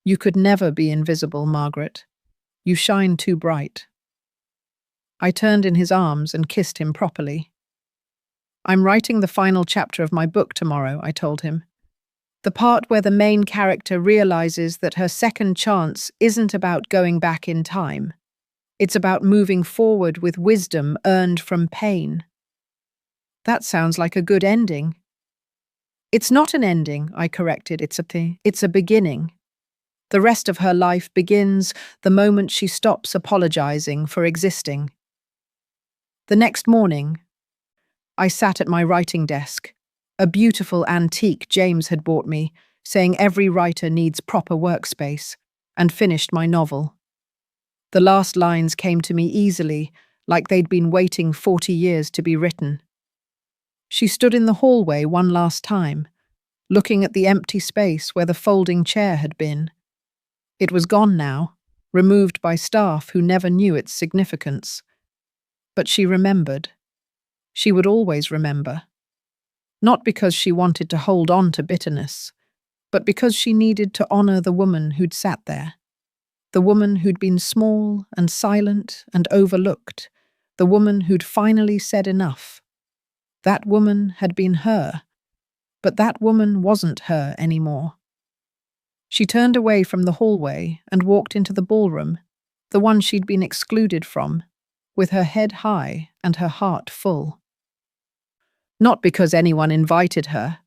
You could never be invisible, Margaret. You shine too bright. I turned in his arms and kissed him properly. I'm writing the final chapter of my book tomorrow, I told him. The part where the main character realizes that her second chance isn't about going back in time. It's about moving forward with wisdom earned from pain. That sounds like a good ending. It's not an ending, I corrected. It's a beginning. The rest of her life begins the moment she stops apologizing for existing. The next morning, I sat at my writing desk, a beautiful antique James had bought me, saying every writer needs proper workspace, and finished my novel. The last lines came to me easily, like they'd been waiting 40 years to be written. She stood in the hallway one last time, looking at the empty space where the folding chair had been. It was gone now, removed by staff who never knew its significance. But she remembered. She would always remember. Not because she wanted to hold on to bitterness, but because she needed to honor the woman who'd sat there. The woman who'd been small and silent and overlooked. The woman who'd finally said enough. That woman had been her, but that woman wasn't her anymore. She turned away from the hallway and walked into the ballroom, the one she'd been excluded from, with her head high and her heart full. Not because anyone invited her,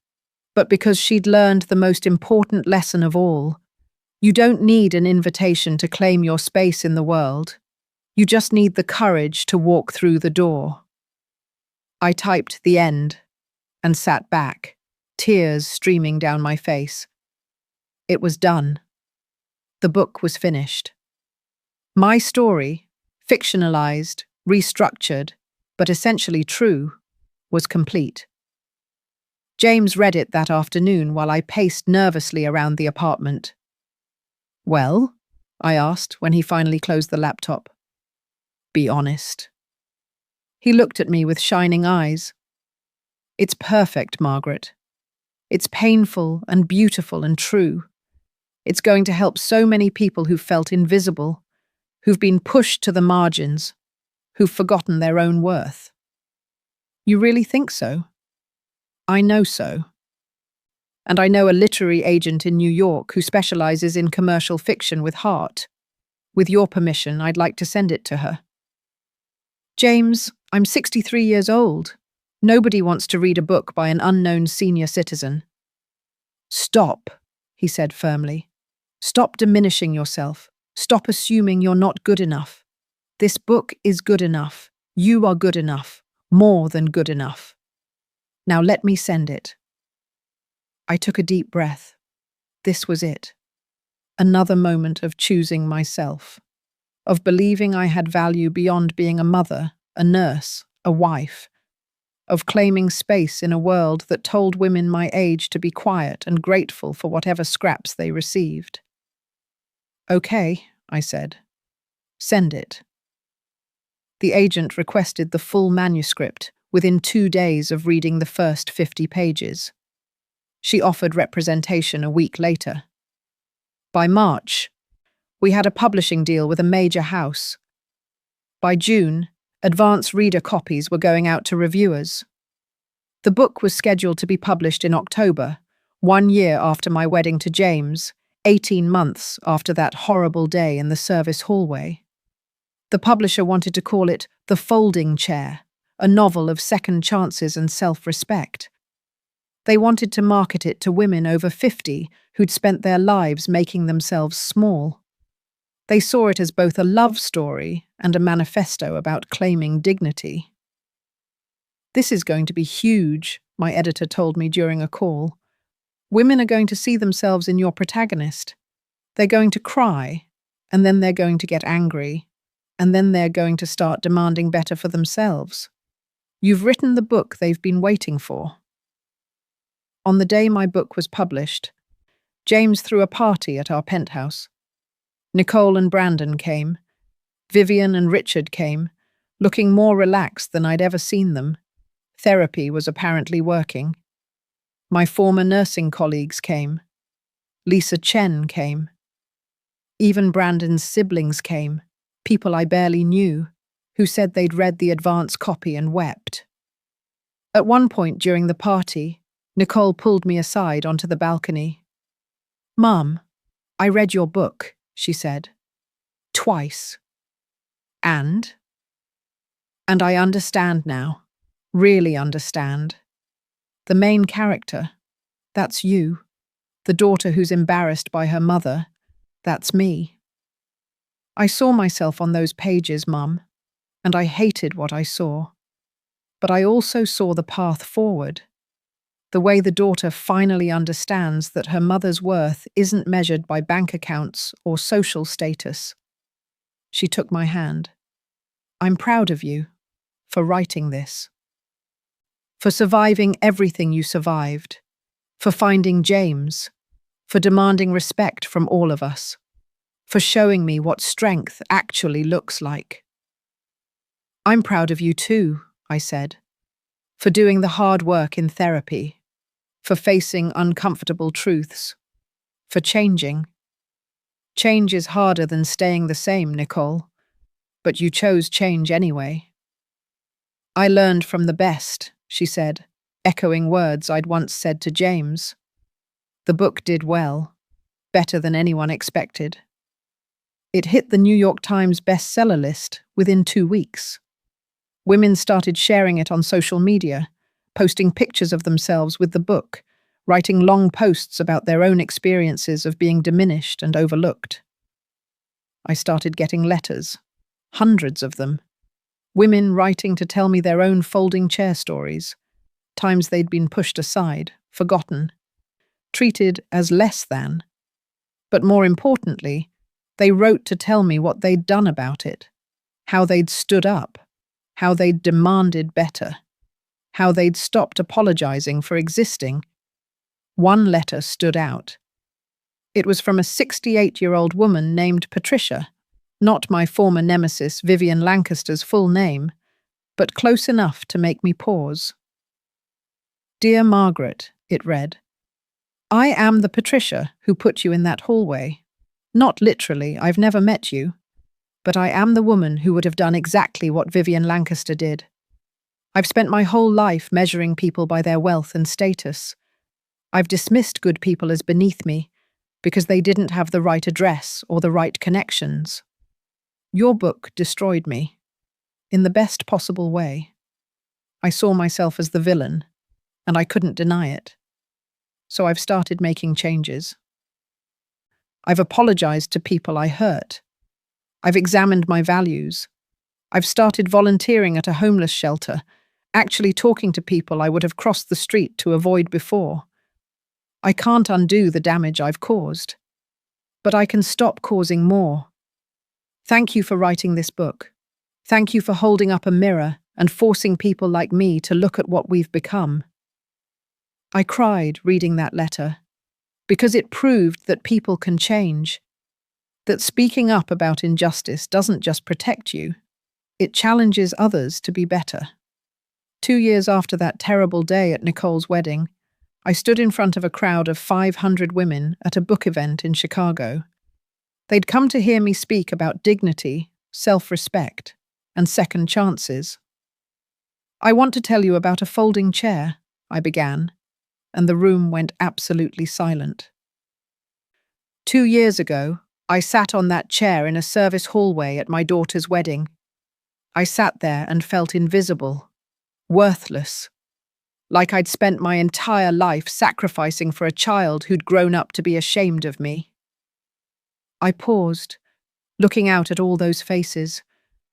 but because she'd learned the most important lesson of all. You don't need an invitation to claim your space in the world. You just need the courage to walk through the door. I typed the end and sat back, tears streaming down my face. It was done. The book was finished. My story, fictionalized, restructured, but essentially true, was complete. James read it that afternoon while I paced nervously around the apartment. Well? I asked when he finally closed the laptop. Be honest. He looked at me with shining eyes. It's perfect, Margaret. It's painful and beautiful and true. It's going to help so many people who've felt invisible, who've been pushed to the margins, who've forgotten their own worth. You really think so? I know so. And I know a literary agent in New York who specializes in commercial fiction with heart. With your permission, I'd like to send it to her. James, I'm 63 years old. Nobody wants to read a book by an unknown senior citizen. Stop, he said firmly. Stop diminishing yourself. Stop assuming you're not good enough. This book is good enough. You are good enough. More than good enough. Now let me send it. I took a deep breath. This was it. Another moment of choosing myself, of believing I had value beyond being a mother, a nurse, a wife, of claiming space in a world that told women my age to be quiet and grateful for whatever scraps they received. Okay, I said. Send it. The agent requested the full manuscript within 2 days of reading the first 50 pages. She offered representation a week later. By March, we had a publishing deal with a major house. By June, advance reader copies were going out to reviewers. The book was scheduled to be published in October, 1 year after my wedding to James, 18 months after that horrible day in the service hallway. The publisher wanted to call it The Folding Chair, a novel of second chances and self-respect. They wanted to market it to women over 50 who'd spent their lives making themselves small. They saw it as both a love story and a manifesto about claiming dignity. "This is going to be huge," my editor told me during a call. "Women are going to see themselves in your protagonist. They're going to cry, and then they're going to get angry, and then they're going to start demanding better for themselves. You've written the book they've been waiting for." On the day my book was published, James threw a party at our penthouse. Nicole and Brandon came. Vivian and Richard came, looking more relaxed than I'd ever seen them. Therapy was apparently working. My former nursing colleagues came. Lisa Chen came. Even Brandon's siblings came, people I barely knew, who said they'd read the advance copy and wept. At one point during the party, Nicole pulled me aside onto the balcony. "Mum, I read your book," she said. "Twice. And? And I understand now. Really understand. The main character, that's you. The daughter who's embarrassed by her mother, that's me. I saw myself on those pages, Mum, and I hated what I saw. But I also saw the path forward. The way the daughter finally understands that her mother's worth isn't measured by bank accounts or social status." She took my hand. "I'm proud of you for writing this. For surviving everything you survived. For finding James. For demanding respect from all of us. For showing me what strength actually looks like." "I'm proud of you too," I said. "For doing the hard work in therapy. For facing uncomfortable truths. For changing. Change is harder than staying the same, Nicole. But you chose change anyway." "I learned from the best," she said, echoing words I'd once said to James. The book did well, better than anyone expected. It hit the New York Times bestseller list within 2 weeks. Women started sharing it on social media, posting pictures of themselves with the book, writing long posts about their own experiences of being diminished and overlooked. I started getting letters, hundreds of them. Women writing to tell me their own folding chair stories, times they'd been pushed aside, forgotten, treated as less than. But more importantly, they wrote to tell me what they'd done about it, how they'd stood up, how they'd demanded better, how they'd stopped apologizing for existing. One letter stood out. It was from a 68-year-old woman named Patricia, not my former nemesis Vivian Lancaster's full name, but close enough to make me pause. "Dear Margaret," it read, "I am the Patricia who put you in that hallway. Not literally, I've never met you. But I am the woman who would have done exactly what Vivian Lancaster did. I've spent my whole life measuring people by their wealth and status. I've dismissed good people as beneath me because they didn't have the right address or the right connections. Your book destroyed me, in the best possible way. I saw myself as the villain, and I couldn't deny it. So I've started making changes. I've apologized to people I hurt. I've examined my values. I've started volunteering at a homeless shelter, actually talking to people I would have crossed the street to avoid before. I can't undo the damage I've caused, but I can stop causing more. Thank you for writing this book. Thank you for holding up a mirror and forcing people like me to look at what we've become." I cried reading that letter, because it proved that people can change, that speaking up about injustice doesn't just protect you, it challenges others to be better. 2 years after that terrible day at Nicole's wedding, I stood in front of a crowd of 500 women at a book event in Chicago. They'd come to hear me speak about dignity, self-respect, and second chances. "I want to tell you about a folding chair," I began, and the room went absolutely silent. 2 years ago, I sat on that chair in a service hallway at my daughter's wedding. I sat there and felt invisible, worthless, like I'd spent my entire life sacrificing for a child who'd grown up to be ashamed of me. I paused, looking out at all those faces,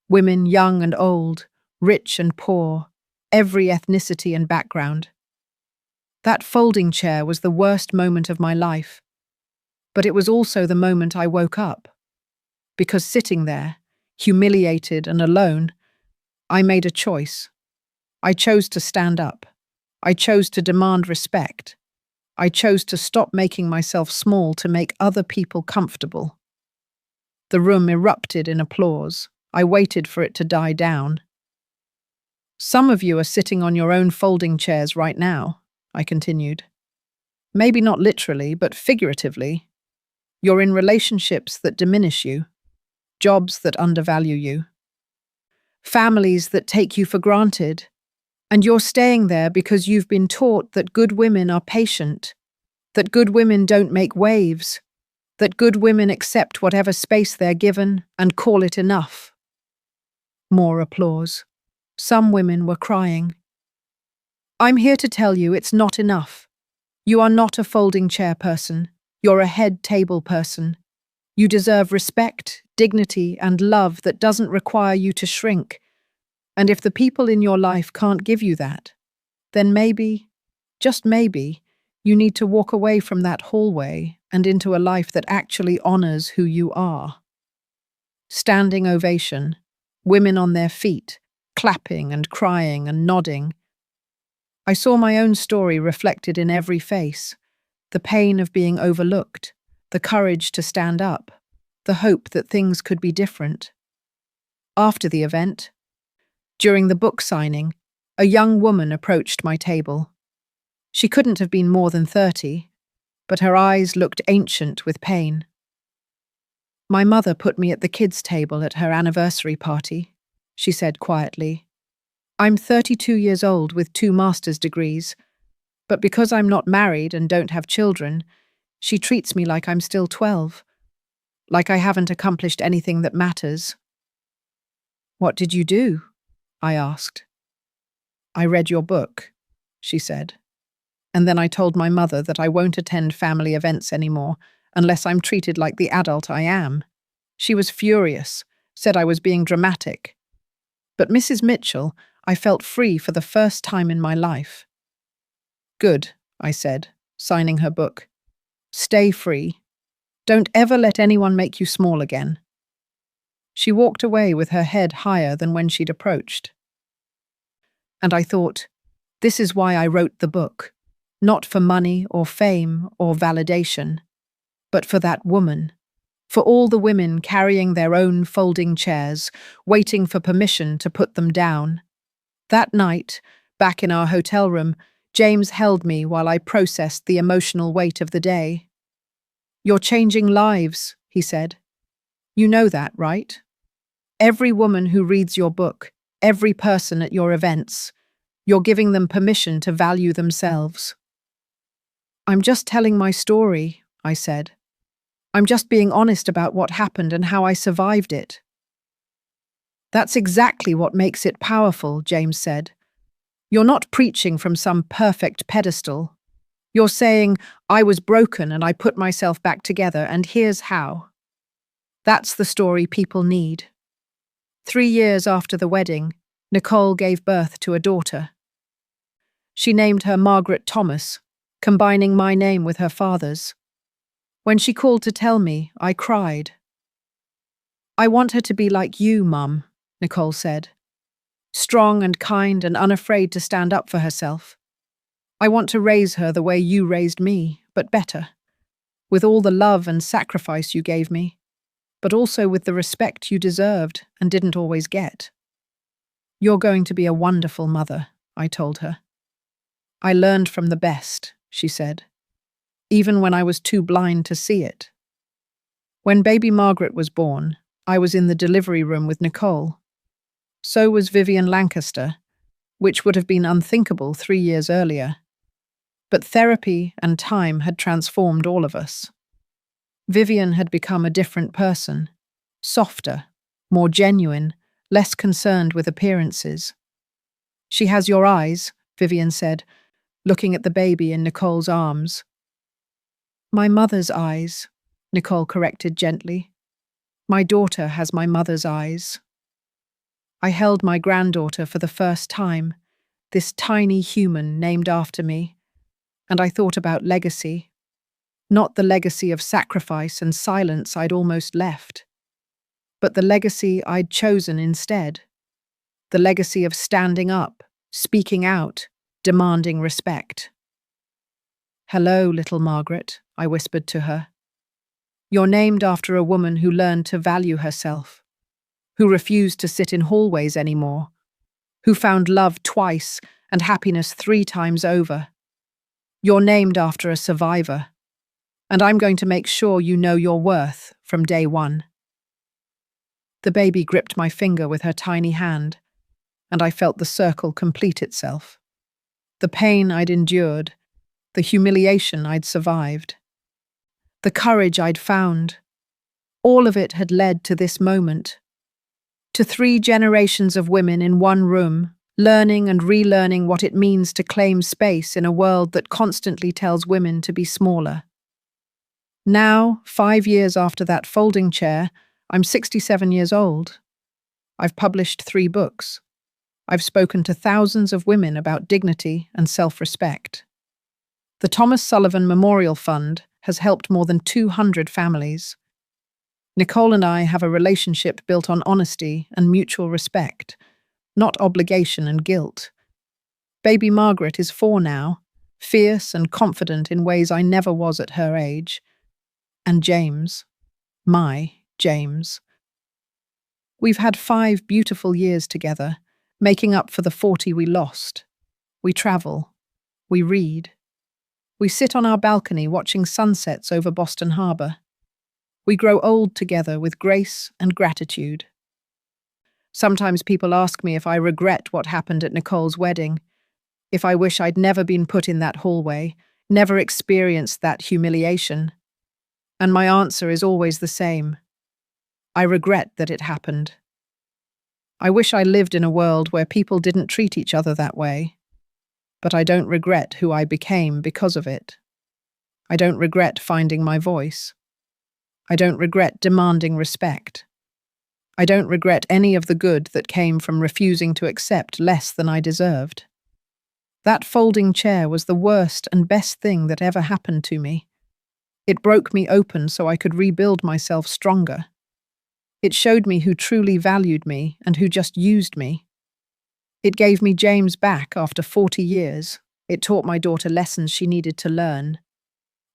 women young and old, rich and poor, every ethnicity and background. That folding chair was the worst moment of my life, but it was also the moment I woke up. Because sitting there, humiliated and alone, I made a choice. I chose to stand up. I chose to demand respect. I chose to stop making myself small to make other people comfortable. The room erupted in applause. I waited for it to die down. Some of you are sitting on your own folding chairs right now, I continued. Maybe not literally, but figuratively. You're in relationships that diminish you, jobs that undervalue you, families that take you for granted, and you're staying there because you've been taught that good women are patient, that good women don't make waves, that good women accept whatever space they're given and call it enough. More applause. Some women were crying. I'm here to tell you it's not enough. You are not a folding chair person. You're a head table person. You deserve respect, dignity, and love that doesn't require you to shrink. And if the people in your life can't give you that, then maybe, just maybe, you need to walk away from that hallway and into a life that actually honors who you are. Standing ovation, women on their feet, clapping and crying and nodding. I saw my own story reflected in every face, the pain of being overlooked, the courage to stand up, the hope that things could be different. After the event, during the book signing, a young woman approached my table. She couldn't have been more than 30, but her eyes looked ancient with pain. My mother put me at the kids' table at her anniversary party, she said quietly. I'm 32 years old with 2 master's degrees, but because I'm not married and don't have children, she treats me like I'm still 12, like I haven't accomplished anything that matters. What did you do? I asked. I read your book, she said. And then I told my mother that I won't attend family events anymore unless I'm treated like the adult I am. She was furious, said I was being dramatic. But Mrs. Mitchell, I felt free for the first time in my life. Good, I said, signing her book. Stay free. Don't ever let anyone make you small again. She walked away with her head higher than when she'd approached. And I thought, this is why I wrote the book. Not for money or fame or validation, but for that woman, for all the women carrying their own folding chairs, waiting for permission to put them down. That night, back in our hotel room, James held me while I processed the emotional weight of the day. You're changing lives, he said. You know that, right? Every woman who reads your book, every person at your events, you're giving them permission to value themselves. I'm just telling my story, I said. I'm just being honest about what happened and how I survived it. That's exactly what makes it powerful, James said. You're not preaching from some perfect pedestal. You're saying, I was broken and I put myself back together, and here's how. That's the story people need. 3 years after the wedding, Nicole gave birth to a daughter. She named her Margaret Thomas, combining my name with her father's. When she called to tell me, I cried. I want her to be like you, Mum, Nicole said. Strong and kind and unafraid to stand up for herself. I want to raise her the way you raised me, but better. With all the love and sacrifice you gave me, but also with the respect you deserved and didn't always get. You're going to be a wonderful mother, I told her. I learned from the best, she said, even when I was too blind to see it. When baby Margaret was born, I was in the delivery room with Nicole. So was Vivian Lancaster, which would have been unthinkable 3 years earlier. But therapy and time had transformed all of us. Vivian had become a different person, softer, more genuine, less concerned with appearances. She has your eyes, Vivian said, looking at the baby in Nicole's arms. My mother's eyes, Nicole corrected gently. My daughter has my mother's eyes. I held my granddaughter for the first time, this tiny human named after me, and I thought about legacy. Not the legacy of sacrifice and silence I'd almost left, but the legacy I'd chosen instead. The legacy of standing up, speaking out, demanding respect. Hello, little Margaret, I whispered to her. You're named after a woman who learned to value herself, who refused to sit in hallways anymore, who found love twice and happiness 3 times over. You're named after a survivor, and I'm going to make sure you know your worth from day one. The baby gripped my finger with her tiny hand, and I felt the circle complete itself. The pain I'd endured, the humiliation I'd survived, the courage I'd found, all of it had led to this moment. To 3 generations of women in one room, learning and relearning what it means to claim space in a world that constantly tells women to be smaller. Now, 5 years after that folding chair, I'm 67 years old. I've published 3 books. I've spoken to thousands of women about dignity and self-respect. The Thomas Sullivan Memorial Fund has helped more than 200 families. Nicole and I have a relationship built on honesty and mutual respect, not obligation and guilt. Baby Margaret is 4 now, fierce and confident in ways I never was at her age. And James, my James. We've had 5 beautiful years together, making up for the 40 we lost. We travel. We read. We sit on our balcony watching sunsets over Boston Harbor. We grow old together with grace and gratitude. Sometimes people ask me if I regret what happened at Nicole's wedding, if I wish I'd never been put in that hallway, never experienced that humiliation. And my answer is always the same. I regret that it happened. I wish I lived in a world where people didn't treat each other that way. But I don't regret who I became because of it. I don't regret finding my voice. I don't regret demanding respect. I don't regret any of the good that came from refusing to accept less than I deserved. That folding chair was the worst and best thing that ever happened to me. It broke me open so I could rebuild myself stronger. It showed me who truly valued me and who just used me. It gave me James back after 40 years. It taught my daughter lessons she needed to learn.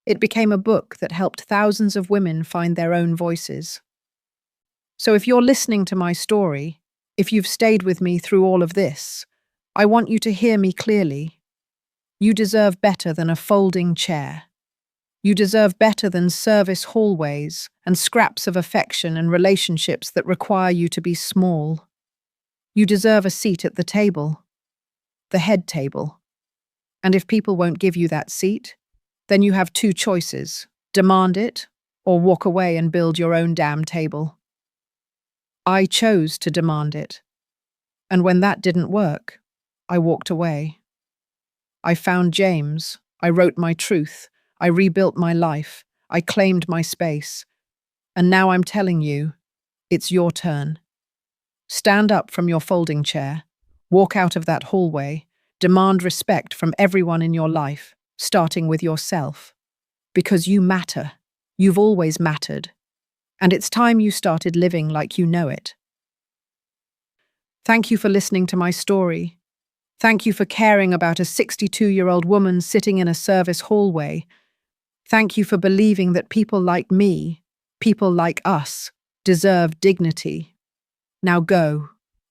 It became a book that helped thousands of women find their own voices. So if you're listening to my story, if you've stayed with me through all of this, I want you to hear me clearly. You deserve better than a folding chair. You deserve better than service hallways and scraps of affection and relationships that require you to be small. You deserve a seat at the table, the head table. And if people won't give you that seat, then you have 2 choices: demand it or walk away and build your own damn table. I chose to demand it. And when that didn't work, I walked away. I found James. I wrote my truth. I rebuilt my life. I claimed my space. And now I'm telling you, it's your turn. Stand up from your folding chair. Walk out of that hallway. Demand respect from everyone in your life, starting with yourself. Because you matter. You've always mattered. And it's time you started living like you know it. Thank you for listening to my story. Thank you for caring about a 62-year-old woman sitting in a service hallway. Thank you for believing that people like me, people like us, deserve dignity. Now go.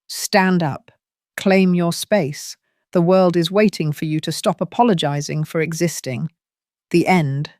Stand up. Claim your space. The world is waiting for you to stop apologizing for existing. The end.